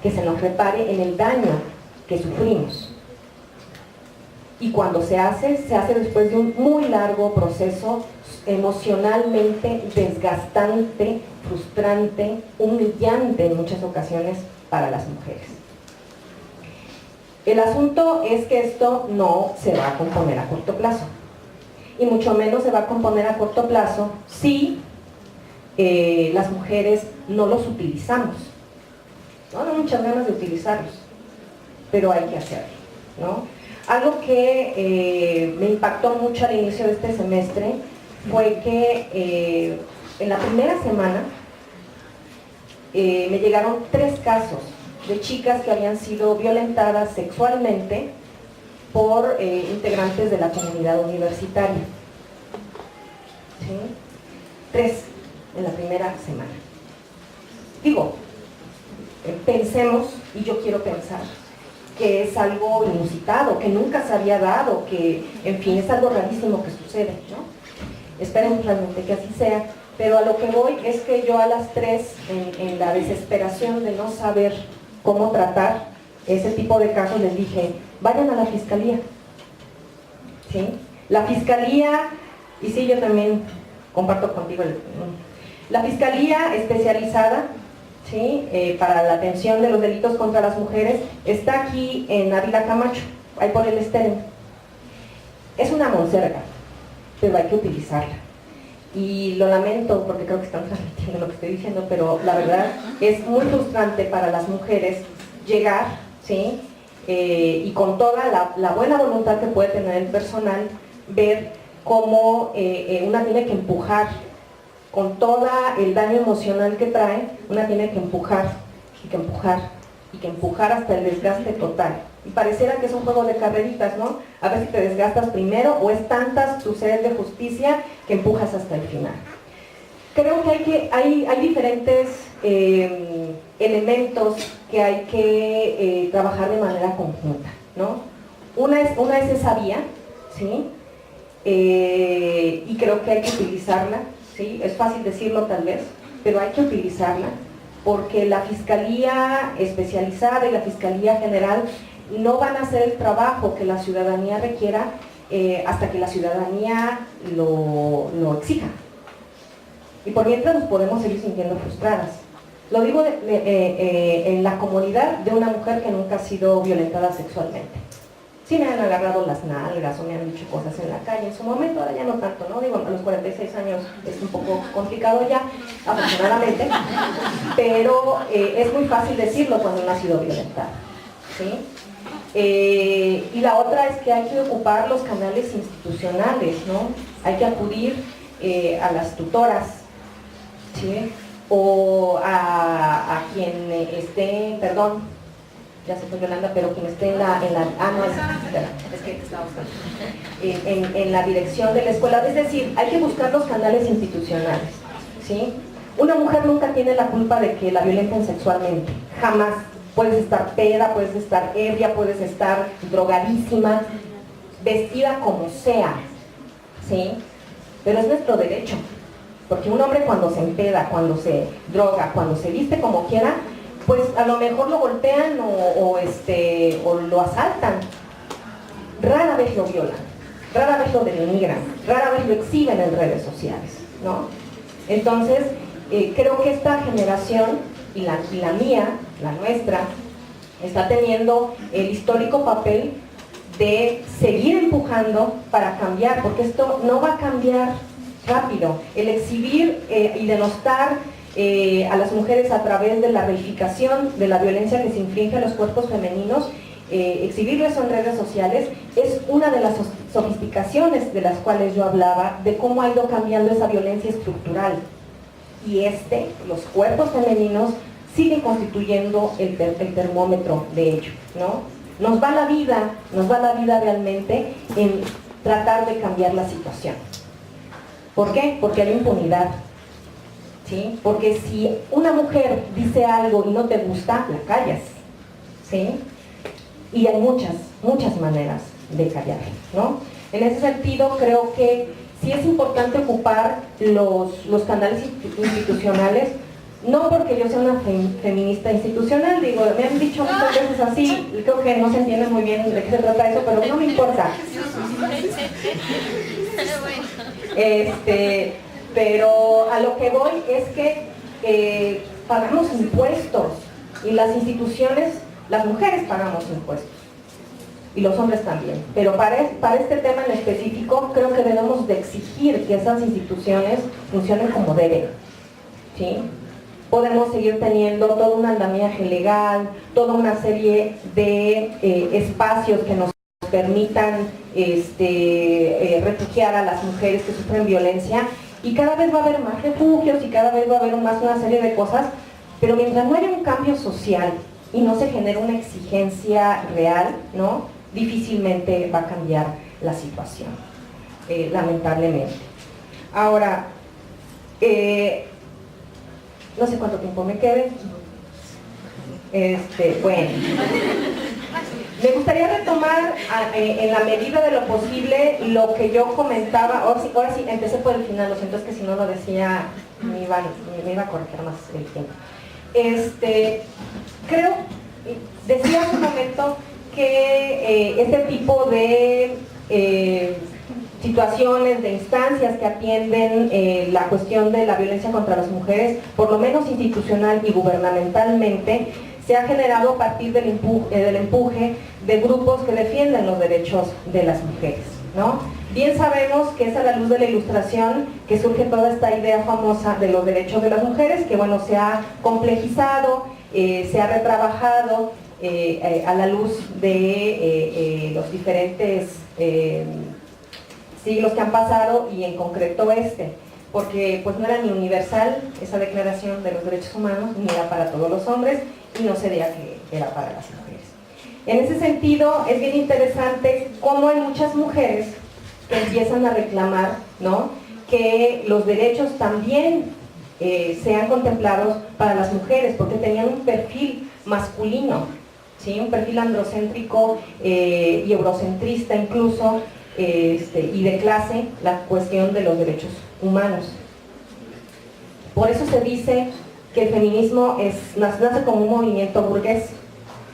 [SPEAKER 3] que se nos repare en el daño que sufrimos. Y cuando se hace después de un muy largo proceso emocionalmente desgastante, frustrante, humillante en muchas ocasiones para las mujeres. El asunto es que esto no se va a componer a corto plazo. Y mucho menos se va a componer a corto plazo si las mujeres no los utilizamos. No hay muchas ganas de utilizarlos, pero hay que hacerlo, ¿no? Algo que me impactó mucho al inicio de este semestre fue que en la primera semana me llegaron 3 casos de chicas que habían sido violentadas sexualmente por integrantes de la comunidad universitaria. ¿Sí? 3 en la primera semana. Digo, pensemos, y yo quiero pensar, que es algo inusitado, que nunca se había dado, que, en fin, es algo rarísimo que sucede, ¿no? Esperemos realmente que así sea, pero a lo que voy es que yo a las 3, en la desesperación de no saber cómo tratar ese tipo de casos, les dije, vayan a la fiscalía, ¿sí? La fiscalía, y sí, yo también comparto contigo, la fiscalía especializada, ¿sí? Para la atención de los delitos contra las mujeres, está aquí en Ávila Camacho, ahí por el Esteren. Es una monserga, pero hay que utilizarla. Y lo lamento porque creo que están transmitiendo lo que estoy diciendo, pero la verdad es muy frustrante para las mujeres llegar, ¿sí? Y con toda la buena voluntad que puede tener el personal, ver cómo una tiene que empujar, con todo el daño emocional que trae, una tiene que empujar, y que empujar, y que empujar hasta el desgaste total. Y pareciera que es un juego de carreritas, ¿no? A ver si te desgastas primero, o es tantas tu sed de justicia que empujas hasta el final. Creo que hay diferentes elementos que hay que trabajar de manera conjunta, ¿no? Una es esa vía, ¿sí? Y creo que hay que utilizarla, ¿sí? Es fácil decirlo tal vez, pero hay que utilizarla, porque la Fiscalía Especializada y la Fiscalía General no van a hacer el trabajo que la ciudadanía requiera hasta que la ciudadanía lo exija. Y por mientras nos podemos seguir sintiendo frustradas. Lo digo en la comodidad de una mujer que nunca ha sido violentada sexualmente. Sí me han agarrado las nalgas o me han dicho cosas en la calle, en su momento, ahora ya no tanto, ¿no? Digo, a los 46 años es un poco complicado ya, afortunadamente, pero es muy fácil decirlo cuando uno ha sido violentada, ¿sí? Y la otra es que hay que ocupar los canales institucionales, ¿no? Hay que acudir a las tutoras, ¿sí? O a quien esté, perdón, ya se fue Yolanda, pero quien esté en la no, espera, es que estaba buscando. En la dirección de la escuela, es decir, hay que buscar los canales institucionales, ¿sí? Una mujer nunca tiene la culpa de que la violenten sexualmente, jamás. Puedes estar peda, puedes estar ebria, puedes estar drogadísima, vestida como sea, ¿sí? Pero es nuestro derecho, porque un hombre cuando se empeda, cuando se droga, cuando se viste como quiera, pues a lo mejor lo golpean o lo asaltan. Rara vez lo violan, rara vez lo denigran, rara vez lo exhiben en redes sociales, ¿no? Entonces, creo que esta generación y la mía, la nuestra, está teniendo el histórico papel de seguir empujando para cambiar, porque esto no va a cambiar rápido. El exhibir y denostar a las mujeres a través de la reificación de la violencia que se inflige a los cuerpos femeninos, exhibirlo eso en redes sociales, es una de las sofisticaciones de las cuales yo hablaba, de cómo ha ido cambiando esa violencia estructural. Y los cuerpos femeninos siguen constituyendo el termómetro de ello, ¿no? Nos va la vida realmente en tratar de cambiar la situación. ¿Por qué? Porque hay impunidad, ¿sí? Porque si una mujer dice algo y no te gusta, la callas, ¿sí? Y hay muchas maneras de callar, ¿no? En ese sentido, creo que sí es importante ocupar los canales institucionales, no porque yo sea una feminista institucional, digo, me han dicho muchas veces así, creo que no se entiende muy bien de qué se trata eso, pero no me importa. Pero a lo que voy es que pagamos impuestos y las instituciones, las mujeres pagamos impuestos. Y los hombres también. Pero para este tema en específico, creo que debemos de exigir que esas instituciones funcionen como deben, ¿sí? Podemos seguir teniendo todo un andamiaje legal, toda una serie de espacios que nos permitan refugiar a las mujeres que sufren violencia, y cada vez va a haber más refugios y cada vez va a haber más una serie de cosas, pero mientras no haya un cambio social y no se genere una exigencia real, ¿no?, difícilmente va a cambiar la situación, lamentablemente. Ahora, no sé cuánto tiempo me quede. Bueno, me gustaría retomar en la medida de lo posible lo que yo comentaba. Ahora sí, empecé por el final, lo siento, es que si no lo decía me iba a correr más el tiempo. Creo, decía hace un momento que este tipo de situaciones, de instancias que atienden la cuestión de la violencia contra las mujeres, por lo menos institucional y gubernamentalmente, se ha generado a partir del empuje de grupos que defienden los derechos de las mujeres, ¿no? Bien sabemos que es a la luz de la Ilustración que surge toda esta idea famosa de los derechos de las mujeres, que bueno, se ha complejizado, se ha retrabajado a la luz de los diferentes siglos que han pasado, y en concreto porque pues no era ni universal esa declaración de los derechos humanos, ni era para todos los hombres, y no sería que era para las mujeres. En ese sentido es bien interesante cómo hay muchas mujeres que empiezan a reclamar, ¿no?, que los derechos también sean contemplados para las mujeres, porque tenían un perfil masculino, ¿sí?, un perfil androcéntrico y eurocentrista incluso, y de clase, la cuestión de los derechos humanos. Por eso se dice que el feminismo nace como un movimiento burgués,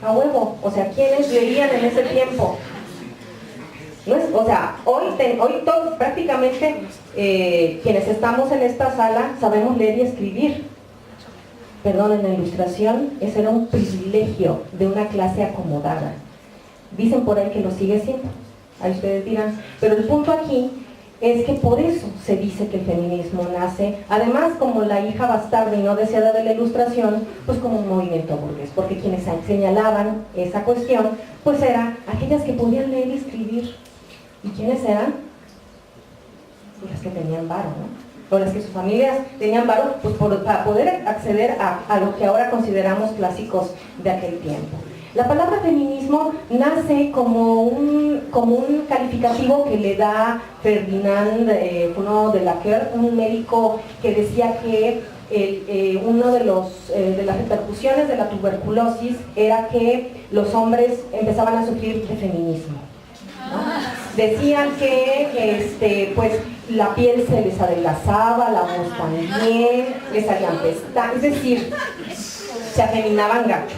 [SPEAKER 3] a huevo. O sea, ¿quiénes leían en ese tiempo? No es, o sea, hoy todos, prácticamente quienes estamos en esta sala sabemos leer y escribir. Perdón, en la Ilustración ese era un privilegio de una clase acomodada. Dicen por ahí que lo sigue siendo, ahí ustedes dirán, pero el punto aquí es que por eso se dice que el feminismo nace, además como la hija bastarda y no deseada de la Ilustración, pues como un movimiento burgués, porque quienes señalaban esa cuestión, pues eran aquellas que podían leer y escribir. ¿Y quiénes eran? Pues las que tenían varo, ¿no? O las que sus familias tenían varo, pues para poder acceder a lo que ahora consideramos clásicos de aquel tiempo. La palabra feminismo nace como un calificativo que le da Ferdinand Funo de Laqueur, un médico que decía que uno de las repercusiones de la tuberculosis era que los hombres empezaban a sufrir de feminismo, ¿no? Decían que pues la piel se les adelgazaba, la voz también, les salían pestañas, es decir, se afeminaban gacho.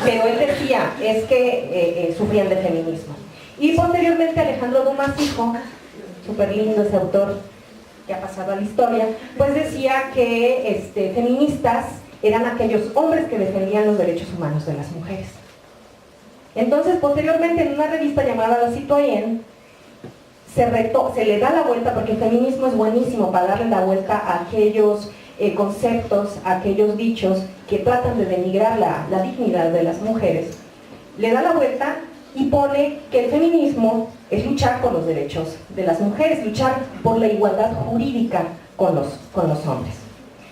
[SPEAKER 3] Pero él decía, es que sufrían de feminismo. Y posteriormente Alejandro Dumas hijo, súper lindo ese autor que ha pasado a la historia, pues decía que feministas eran aquellos hombres que defendían los derechos humanos de las mujeres. Entonces, posteriormente, en una revista llamada La Citoyenne, se le da la vuelta, porque el feminismo es buenísimo para darle la vuelta a aquellos conceptos, a aquellos dichos que tratan de denigrar la dignidad de las mujeres. Le da la vuelta y pone que el feminismo es luchar por los derechos de las mujeres, luchar por la igualdad jurídica con los hombres.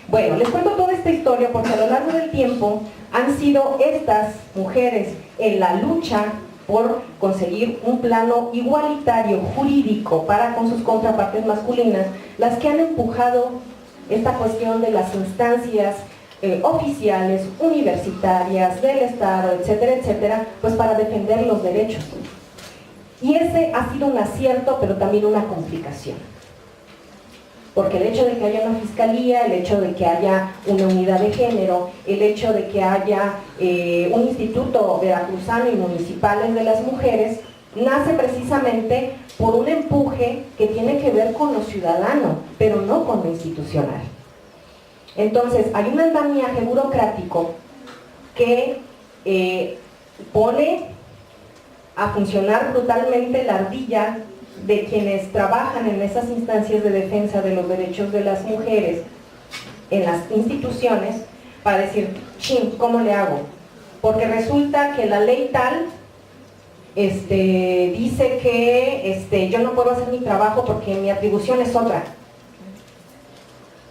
[SPEAKER 3] Bueno, les cuento toda esta historia porque a lo largo del tiempo han sido estas mujeres en la lucha por conseguir un plano igualitario jurídico para con sus contrapartes masculinas, las que han empujado esta cuestión de las instancias oficiales, universitarias, del Estado, etcétera, etcétera, pues para defender los derechos. Y ese ha sido un acierto, pero también una complicación. Porque el hecho de que haya una fiscalía, el hecho de que haya una unidad de género, el hecho de que haya un instituto veracruzano y municipales de las mujeres, nace precisamente por un empuje que tiene que ver con lo ciudadano, pero no con lo institucional. Entonces, hay un andamiaje burocrático que pone a funcionar brutalmente la ardilla de quienes trabajan en esas instancias de defensa de los derechos de las mujeres en las instituciones para decir, chin, ¿cómo le hago? Porque resulta que la ley tal dice que yo no puedo hacer mi trabajo porque mi atribución es otra.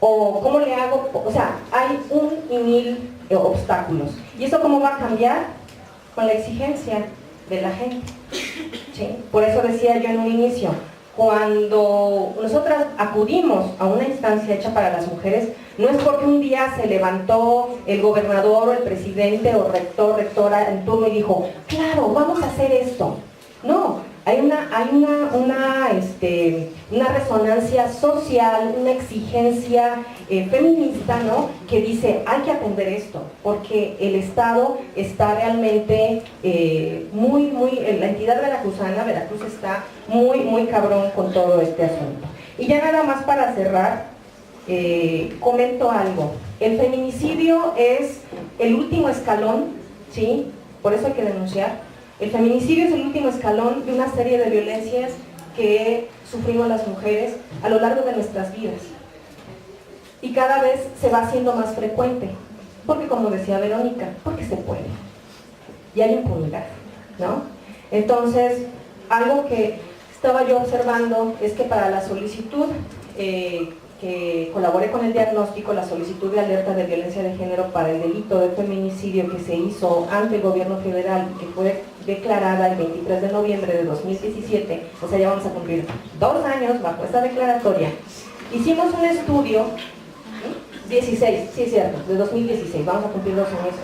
[SPEAKER 3] O ¿cómo le hago? O sea, hay un y mil obstáculos. ¿Y eso cómo va a cambiar? Con la exigencia de la gente. ¿Sí? Por eso decía yo en un inicio, cuando nosotras acudimos a una instancia hecha para las mujeres, no es porque un día se levantó el gobernador o el presidente o rector, rectora en turno y dijo, claro, vamos a hacer esto. No, hay una resonancia social, una exigencia feminista, ¿no? Que dice, hay que atender esto, porque el Estado está realmente la entidad veracruzana, Veracruz está muy cabrón con todo este asunto. Y ya nada más para cerrar, comento algo. El feminicidio es el último escalón, ¿sí? Por eso hay que denunciar. El feminicidio es el último escalón de una serie de violencias que sufrimos las mujeres a lo largo de nuestras vidas. Y cada vez se va haciendo más frecuente, porque como decía Verónica, porque se puede. Y hay impunidad, ¿no? Entonces, algo que estaba yo observando es que para la solicitud que colaboré con el diagnóstico, la solicitud de alerta de violencia de género para el delito de feminicidio que se hizo ante el gobierno federal y que fue declarada el 23 de noviembre de 2017, o sea, ya vamos a cumplir 2 años bajo esta declaratoria. Hicimos un estudio, 16, sí es cierto, de 2016, vamos a cumplir 2 años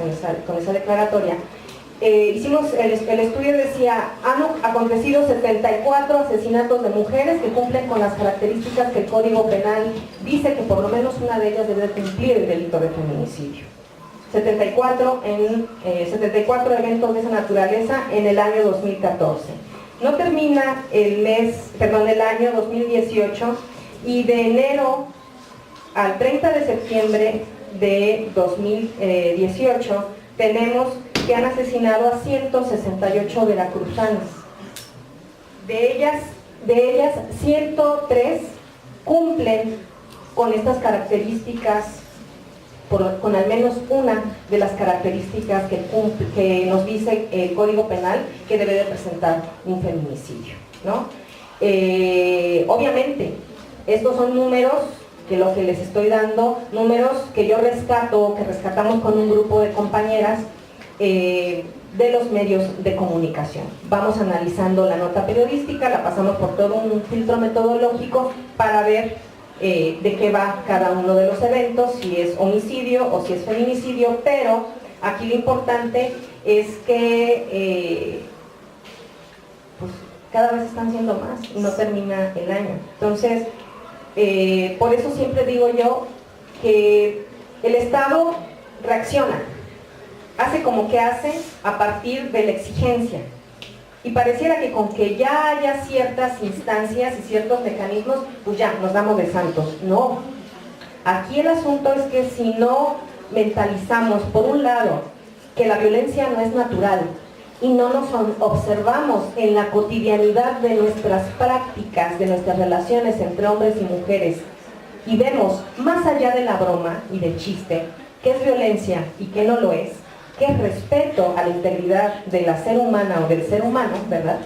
[SPEAKER 3] con esa declaratoria. Hicimos, el estudio decía, han acontecido 74 asesinatos de mujeres que cumplen con las características que el Código Penal dice que por lo menos una de ellas debe cumplir el delito de feminicidio. 74 eventos de esa naturaleza en el año 2014. No termina el año 2018 y de enero al 30 de septiembre de 2018 tenemos que han asesinado a 168 veracruzanas. De ellas, De ellas, 103 cumplen con estas características, con al menos una de las características que nos dice el Código Penal que debe de presentar un feminicidio, ¿no? Obviamente, estos son números que lo que les estoy dando, números que yo rescato, que rescatamos con un grupo de compañeras de los medios de comunicación. Vamos analizando la nota periodística, la pasamos por todo un filtro metodológico para ver de qué va cada uno de los eventos, si es homicidio o si es feminicidio, pero aquí lo importante es que pues, cada vez están siendo más y no termina el año. Entonces, por eso siempre digo yo que el Estado reacciona, hace como que hace a partir de la exigencia. Y pareciera que con que ya haya ciertas instancias y ciertos mecanismos, pues ya, nos damos de santos. No. Aquí el asunto es que si no mentalizamos, por un lado, que la violencia no es natural y no nos observamos en la cotidianidad de nuestras prácticas, de nuestras relaciones entre hombres y mujeres, y vemos más allá de la broma y del chiste, qué es violencia y qué no lo es, que es respeto a la integridad de la ser humana o del ser humano, ¿verdad?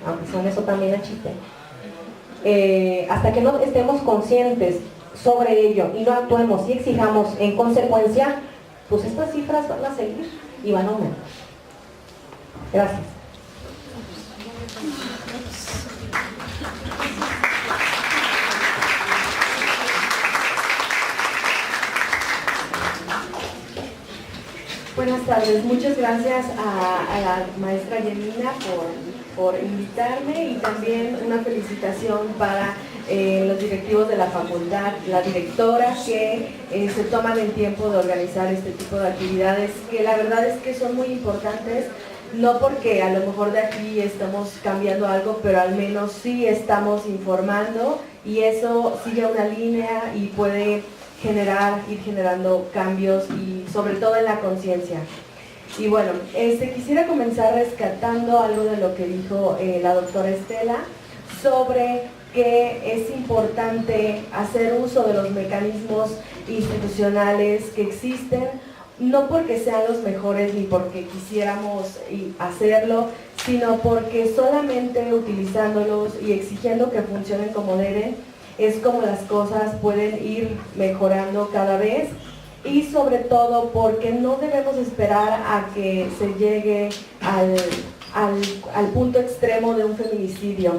[SPEAKER 3] Aunque son eso también a chiste. Hasta que no estemos conscientes sobre ello y no actuemos y exijamos en consecuencia, pues estas cifras van a seguir y van a aumentar. Gracias.
[SPEAKER 5] Buenas tardes, muchas gracias a la maestra Yelina por invitarme y también una felicitación para los directivos de la facultad, la directora que se toman el tiempo de organizar este tipo de actividades que la verdad es que son muy importantes, no porque a lo mejor de aquí estamos cambiando algo, pero al menos sí estamos informando y eso sigue una línea y puede ir generando cambios y sobre todo en la conciencia. Y bueno, quisiera comenzar rescatando algo de lo que dijo la doctora Estela sobre que es importante hacer uso de los mecanismos institucionales que existen, no porque sean los mejores ni porque quisiéramos hacerlo, sino porque solamente utilizándolos y exigiendo que funcionen como deben, es como las cosas pueden ir mejorando cada vez y sobre todo porque no debemos esperar a que se llegue al punto extremo de un feminicidio.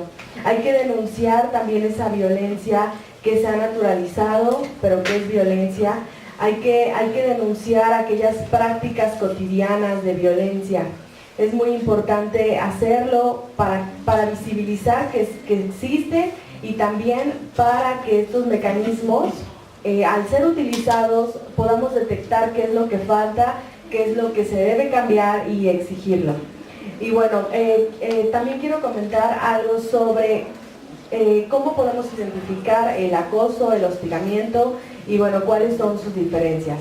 [SPEAKER 5] Hay que denunciar también esa violencia que se ha naturalizado, pero que es violencia. Hay que denunciar aquellas prácticas cotidianas de violencia. Es muy importante hacerlo para visibilizar que existe y también para que estos mecanismos, al ser utilizados, podamos detectar qué es lo que falta, qué es lo que se debe cambiar y exigirlo. Y bueno, también quiero comentar algo sobre cómo podemos identificar el acoso, el hostigamiento y bueno, cuáles son sus diferencias.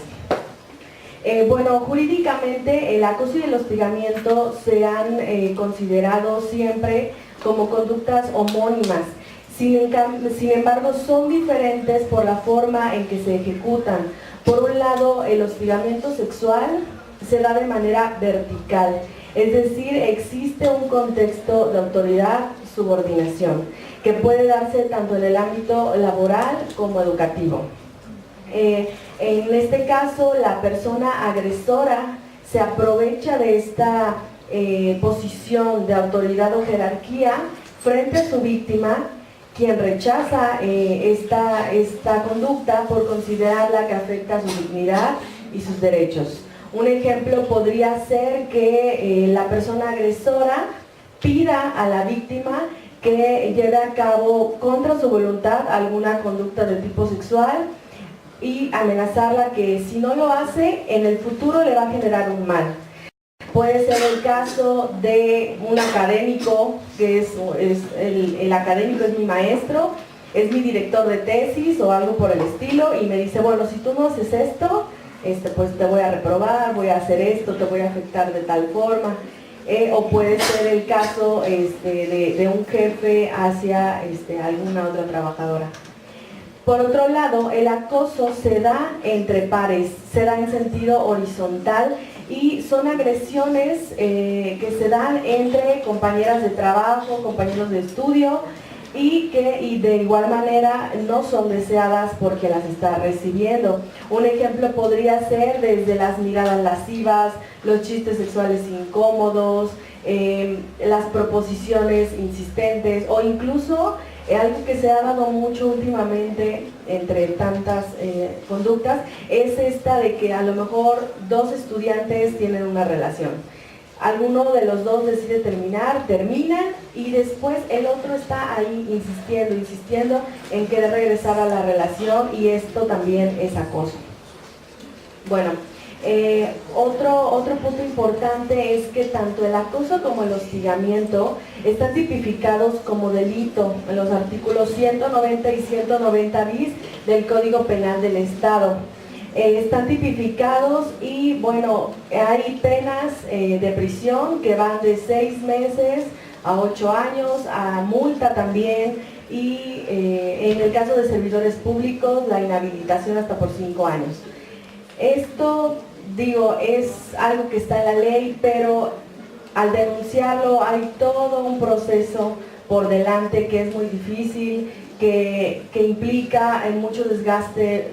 [SPEAKER 5] Bueno, jurídicamente el acoso y el hostigamiento se han considerado siempre como conductas homónimas. Sin embargo, son diferentes por la forma en que se ejecutan. Por un lado, el hostigamiento sexual se da de manera vertical, es decir, existe un contexto de autoridad-subordinación que puede darse tanto en el ámbito laboral como educativo. En este caso, la persona agresora se aprovecha de esta posición de autoridad o jerarquía frente a su víctima, quien rechaza esta conducta por considerarla que afecta su dignidad y sus derechos. Un ejemplo podría ser que la persona agresora pida a la víctima que lleve a cabo contra su voluntad alguna conducta de tipo sexual y amenazarla que si no lo hace, en el futuro le va a generar un mal. Puede ser el caso de un académico, que el académico es mi maestro, es mi director de tesis o algo por el estilo, y me dice, bueno, si tú no haces esto, pues te voy a reprobar, voy a hacer esto, te voy a afectar de tal forma. o puede ser el caso de un jefe hacia alguna otra trabajadora. Por otro lado, el acoso se da entre pares, se da en sentido horizontal y son agresiones que se dan entre compañeras de trabajo, compañeros de estudio y de igual manera no son deseadas porque las está recibiendo. Un ejemplo podría ser desde las miradas lascivas, los chistes sexuales incómodos, las proposiciones insistentes o incluso algo que se ha dado mucho últimamente entre tantas conductas es esta de que a lo mejor dos estudiantes tienen una relación. Alguno de los dos decide terminan y después el otro está ahí insistiendo en querer regresar a la relación y esto también es acoso. Bueno, otro punto importante es que tanto el acoso como el hostigamiento están tipificados como delito en los artículos 190 y 190 bis del Código Penal del Estado. Están tipificados y bueno, hay penas de prisión que van de 6 meses a 8 años, a multa también y en el caso de servidores públicos la inhabilitación hasta por 5 años. Esto, digo, es algo que está en la ley, pero al denunciarlo hay todo un proceso por delante que es muy difícil, que implica mucho desgaste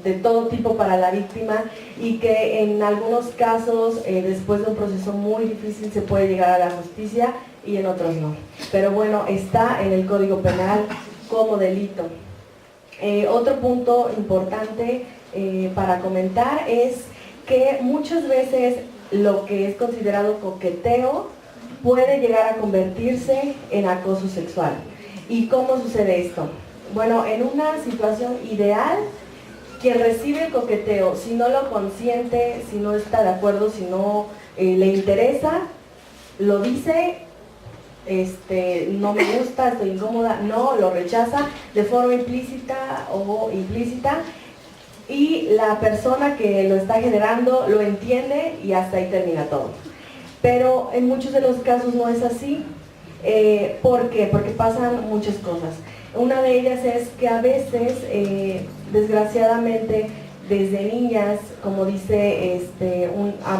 [SPEAKER 5] de todo tipo para la víctima y que en algunos casos después de un proceso muy difícil se puede llegar a la justicia y en otros no. Pero bueno, está en el Código Penal como delito. Otro punto importante para comentar es que muchas veces lo que es considerado coqueteo puede llegar a convertirse en acoso sexual. ¿Y cómo sucede esto? Bueno, en una situación ideal, quien recibe el coqueteo, si no lo consiente, si no está de acuerdo, si no le interesa, lo dice, no me gusta, estoy incómoda, no, lo rechaza de forma implícita o implícita y la persona que lo está generando lo entiende y hasta ahí termina todo. Pero en muchos de los casos no es así. ¿Por qué? Porque pasan muchas cosas. Una de ellas es que a veces, desgraciadamente, desde niñas, como dice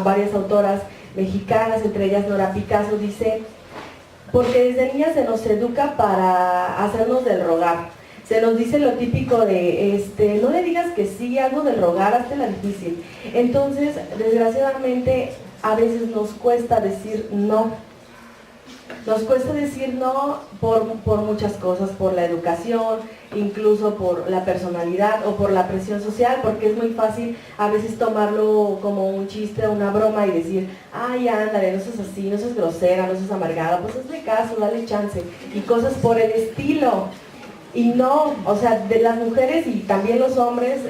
[SPEAKER 5] varias autoras mexicanas, entre ellas Nora Picasso, dice, porque desde niñas se nos educa para hacernos del rogar. Se nos dice lo típico de, no le digas que sí, algo del rogar, hazte la difícil. Entonces, desgraciadamente, a veces nos cuesta decir no. Nos cuesta decir no por muchas cosas, por la educación, incluso por la personalidad o por la presión social, porque es muy fácil a veces tomarlo como un chiste o una broma y decir, ay, ándale, no seas así, no seas grosera, no seas amargada, pues hazle caso, dale chance, y cosas por el estilo. Y no, o sea, de las mujeres y también los hombres,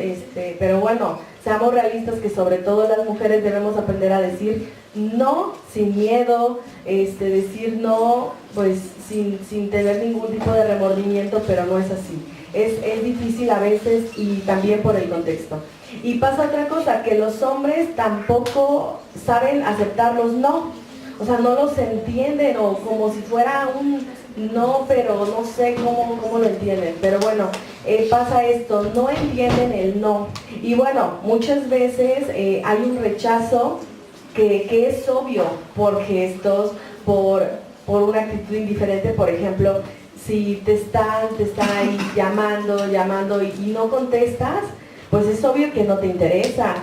[SPEAKER 5] pero bueno, seamos realistas que sobre todo las mujeres debemos aprender a decir no sin miedo, decir no pues sin tener ningún tipo de remordimiento, pero no es así. Es difícil a veces y también por el contexto. Y pasa otra cosa, que los hombres tampoco saben aceptar los no, o sea, no los entienden o como si fuera un no, pero no sé cómo lo entienden. Pero bueno, pasa esto, no entienden el no. Y bueno, muchas veces hay un rechazo que es obvio por gestos, por una actitud indiferente. Por ejemplo, si te están ahí llamando y no contestas, pues es obvio que no te interesa.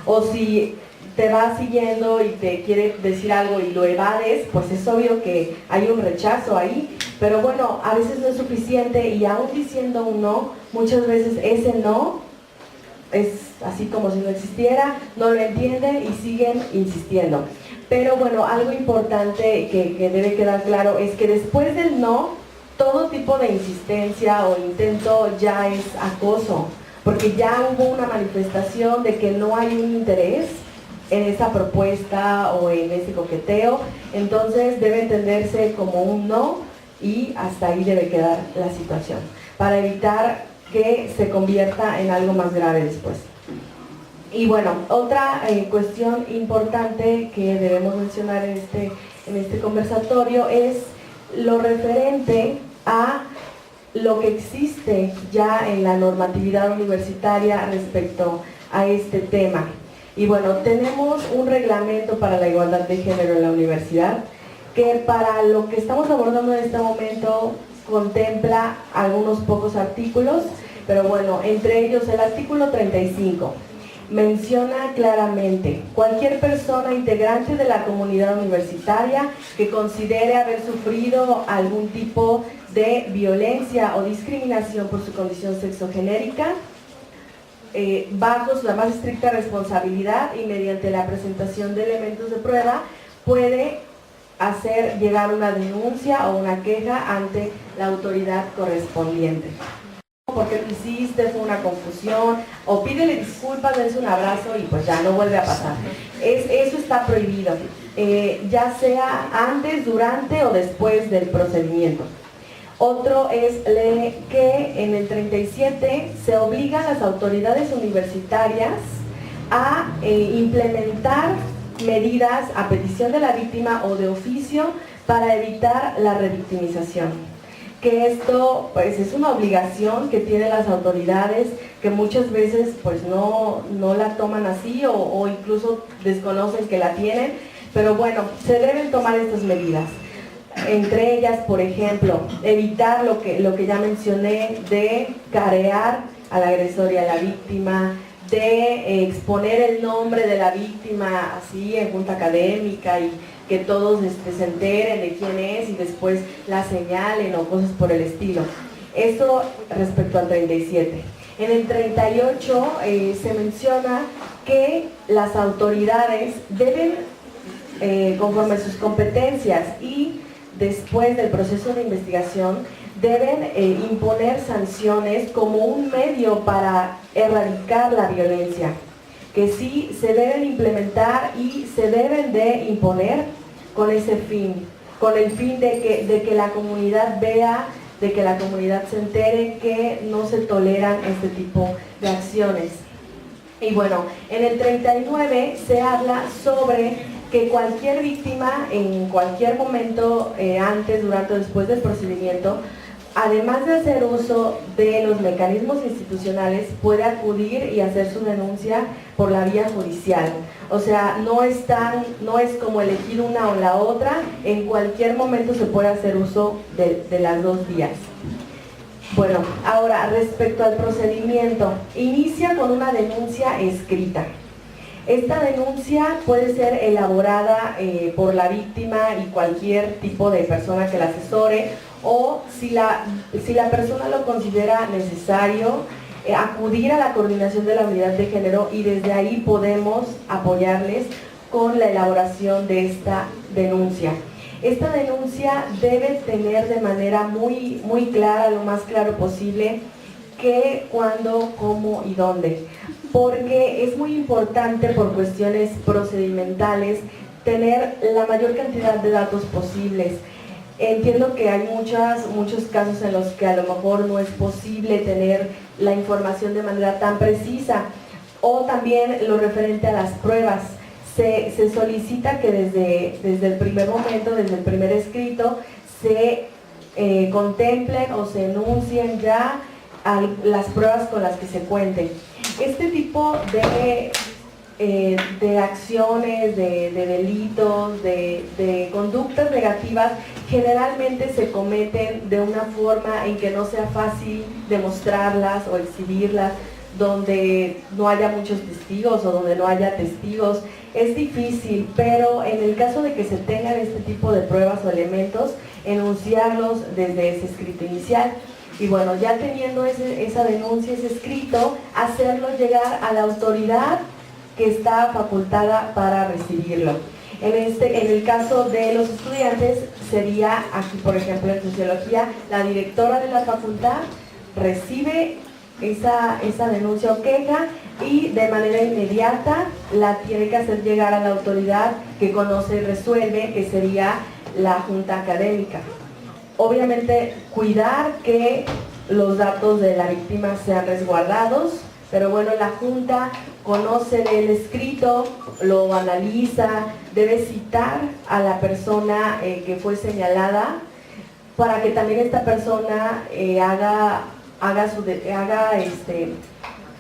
[SPEAKER 5] O si te va siguiendo y te quiere decir algo y lo evades, pues es obvio que hay un rechazo ahí. Pero bueno, a veces no es suficiente y aún diciendo un no, muchas veces ese no es así como si no existiera, no lo entienden y siguen insistiendo. Pero bueno, algo importante que debe quedar claro es que después del no, todo tipo de insistencia o intento ya es acoso, porque ya hubo una manifestación de que no hay un interés en esa propuesta o en ese coqueteo, entonces debe entenderse como un no y hasta ahí debe quedar la situación, para evitar que se convierta en algo más grave después. Y bueno, otra cuestión importante que debemos mencionar en este conversatorio es lo referente a lo que existe ya en la normatividad universitaria respecto a este tema. Y bueno, tenemos un reglamento para la igualdad de género en la universidad que para lo que estamos abordando en este momento contempla algunos pocos artículos, pero bueno, entre ellos el artículo 35 menciona claramente: cualquier persona integrante de la comunidad universitaria que considere haber sufrido algún tipo de violencia o discriminación por su condición sexogenérica, bajo la más estricta responsabilidad y mediante la presentación de elementos de prueba, puede hacer llegar una denuncia o una queja ante la autoridad correspondiente. Porque lo hiciste, fue una confusión, o pídele disculpas, dense un abrazo y pues ya no vuelve a pasar. Eso está prohibido, ya sea antes, durante o después del procedimiento. Otro es que en el 37 se obliga a las autoridades universitarias a implementar medidas a petición de la víctima o de oficio para evitar la revictimización. Que esto pues es una obligación que tienen las autoridades, que muchas veces pues no la toman así o incluso desconocen que la tienen, pero bueno, se deben tomar estas medidas. Entre ellas, por ejemplo, evitar lo que ya mencioné de carear al agresor y a la víctima, de exponer el nombre de la víctima así en junta académica y que todos se enteren de quién es y después la señalen o cosas por el estilo. Eso respecto al 37. En el 38 se menciona que las autoridades deben, conforme a sus competencias y después del proceso de investigación, deben imponer sanciones como un medio para erradicar la violencia, que sí se deben implementar y se deben de imponer con ese fin, con el fin de que la comunidad vea, de que la comunidad se entere que no se toleran este tipo de acciones. Y bueno, en el 39 se habla sobre que cualquier víctima en cualquier momento, antes, durante o después del procedimiento, además de hacer uso de los mecanismos institucionales, puede acudir y hacer su denuncia por la vía judicial. O sea, no es como elegir una o la otra, en cualquier momento se puede hacer uso de las dos vías. Bueno, ahora respecto al procedimiento, inicia con una denuncia escrita. Esta denuncia puede ser elaborada por la víctima y cualquier tipo de persona que la asesore, o si la persona lo considera necesario, acudir a la coordinación de la unidad de género y desde ahí podemos apoyarles con la elaboración de esta denuncia. Esta denuncia debe tener de manera muy, muy clara, lo más claro posible, qué, cuándo, cómo y dónde. Porque es muy importante por cuestiones procedimentales tener la mayor cantidad de datos posibles. Entiendo que hay muchos casos en los que a lo mejor no es posible tener la información de manera tan precisa, o también lo referente a las pruebas. Se solicita que desde el primer momento, desde el primer escrito, se contemplen o se enuncien ya las pruebas con las que se cuenten. Este tipo de acciones, de delitos, de conductas negativas, generalmente se cometen de una forma en que no sea fácil demostrarlas o exhibirlas, donde no haya muchos testigos o donde no haya testigos. Es difícil, pero en el caso de que se tengan este tipo de pruebas o elementos, enunciarlos desde ese escrito inicial. Y bueno, ya teniendo esa denuncia, ese escrito, hacerlo llegar a la autoridad que está facultada para recibirlo. En el caso de los estudiantes, sería aquí, por ejemplo, en sociología, la directora de la facultad recibe esa denuncia o queja y de manera inmediata la tiene que hacer llegar a la autoridad que conoce y resuelve, que sería la junta académica. Obviamente, cuidar que los datos de la víctima sean resguardados Pero bueno, la Junta conoce del escrito, lo analiza, debe citar a la persona que fue señalada para que también esta persona haga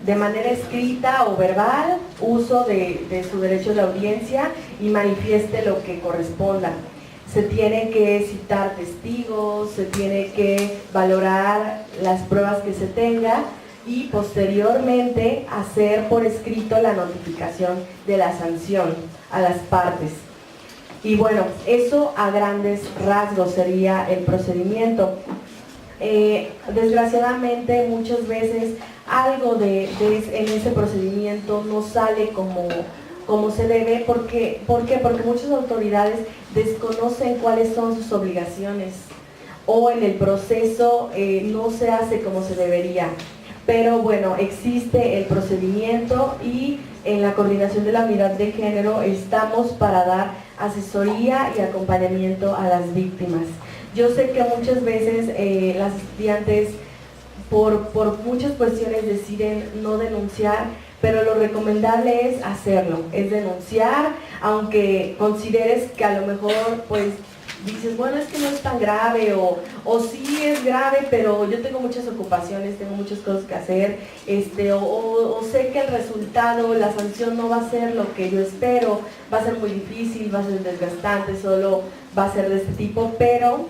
[SPEAKER 5] de manera escrita o verbal uso de su derecho de audiencia y manifieste lo que corresponda. Se tiene que citar testigos, se tiene que valorar las pruebas que se tenga y posteriormente hacer por escrito la notificación de la sanción a las partes. Y bueno, eso a grandes rasgos sería el procedimiento. Desgraciadamente muchas veces algo en ese procedimiento no sale como se debe. ¿Por qué? Porque muchas autoridades desconocen cuáles son sus obligaciones o en el proceso no se hace como se debería. Pero bueno, existe el procedimiento y en la Coordinación de la Unidad de Género estamos para dar asesoría y acompañamiento a las víctimas. Yo sé que muchas veces las estudiantes por muchas cuestiones deciden no denunciar, pero lo recomendable es hacerlo, es denunciar, aunque consideres que a lo mejor pues dices, bueno, es que no es tan grave o sí es grave, pero yo tengo muchas ocupaciones, tengo muchas cosas que hacer, o sé que el resultado, la sanción no va a ser lo que yo espero, va a ser muy difícil, va a ser desgastante, solo va a ser de este tipo, pero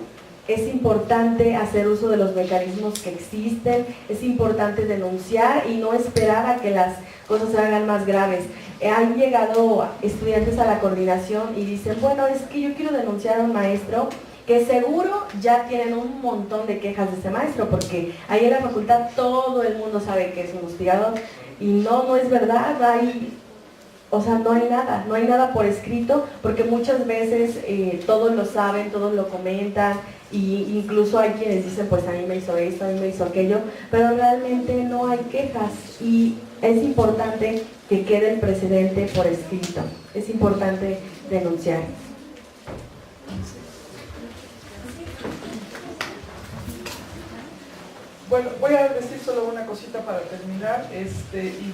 [SPEAKER 5] es importante hacer uso de los mecanismos que existen, es importante denunciar y no esperar a que las cosas se hagan más graves. Han llegado estudiantes a la coordinación y dicen, bueno, es que yo quiero denunciar a un maestro, que seguro ya tienen un montón de quejas de ese maestro, porque ahí en la facultad todo el mundo sabe que es un hostigador, y no es verdad, no hay nada por escrito, porque muchas veces todos lo saben, todos lo comentan, y incluso hay quienes dicen, pues a mí me hizo esto, a mí me hizo aquello, pero realmente no hay quejas, y es importante que quede el precedente por escrito, es importante denunciar.
[SPEAKER 2] Bueno, voy a decir solo una cosita para terminar, y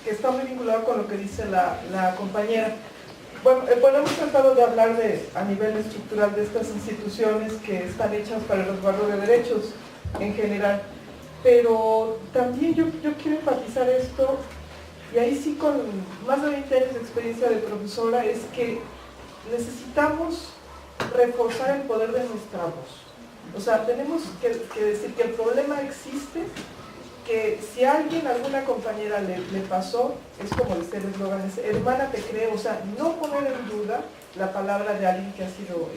[SPEAKER 2] que está muy vinculado con lo que dice la compañera. Bueno, hemos tratado de hablar a nivel estructural de estas instituciones que están hechas para el resguardo de derechos en general, pero también yo quiero enfatizar esto, y ahí sí con más de 20 años de experiencia de profesora, es que necesitamos reforzar el poder de nuestra voz. O sea, tenemos que decir que el problema existe, que si a alguna compañera le pasó, es como dice el eslogan, es hermana te creo, o sea, no poner en duda la palabra de alguien que ha sido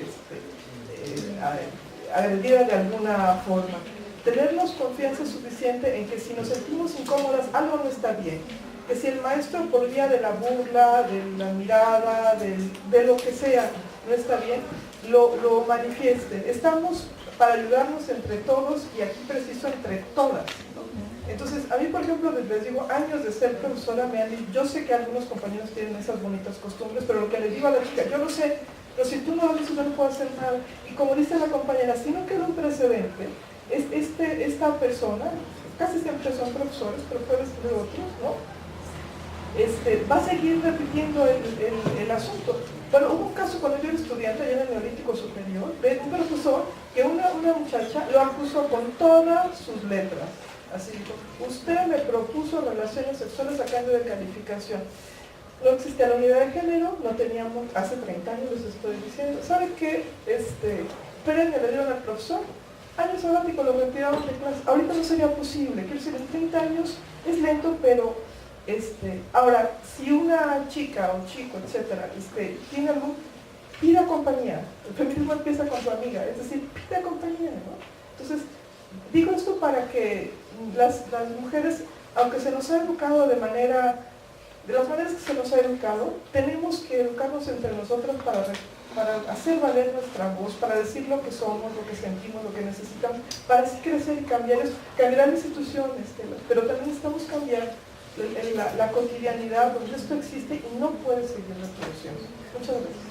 [SPEAKER 2] agredida de alguna forma. Tenernos confianza suficiente en que si nos sentimos incómodas, algo no está bien. Que si el maestro por vía de la burla, de la mirada, de lo que sea, no está bien, lo manifieste. Estamos para ayudarnos entre todos y aquí preciso entre todas. Entonces, a mí, por ejemplo, les digo, años de ser profesora me han dicho, yo sé que algunos compañeros tienen esas bonitas costumbres, pero lo que les digo a la chica, yo lo sé, pero si tú no lo dices, yo no puedo hacer nada. Y como dice la compañera, si no queda un precedente, esta persona, casi siempre son profesores, pero pueden ser otros, ¿no? Va a seguir repitiendo el asunto. Bueno, hubo un caso cuando yo era estudiante allá en el Neolítico Superior, de un profesor que una muchacha lo acusó con todas sus letras. Así dijo, usted me propuso relaciones sexuales a cambio de calificación. No existía la unidad de género, no teníamos, hace 30 años les estoy diciendo. ¿Sabe qué? Premio le dieron al profesor, año sabático lo retiraron de clase. Ahorita no sería posible, quiero decir, en 30 años es lento, pero ahora, si una chica o chico, etcétera, tiene algún, pida compañía. El feminismo empieza con su amiga, es decir, pida compañía, ¿no? Entonces, digo esto para que las mujeres, aunque se nos ha educado de las maneras que se nos ha educado, tenemos que educarnos entre nosotras para hacer valer nuestra voz, para decir lo que somos, lo que sentimos, lo que necesitamos, para así crecer y cambiar la institución, pero también necesitamos cambiar la cotidianidad donde esto existe y no puede seguir reproduciendo. Muchas gracias.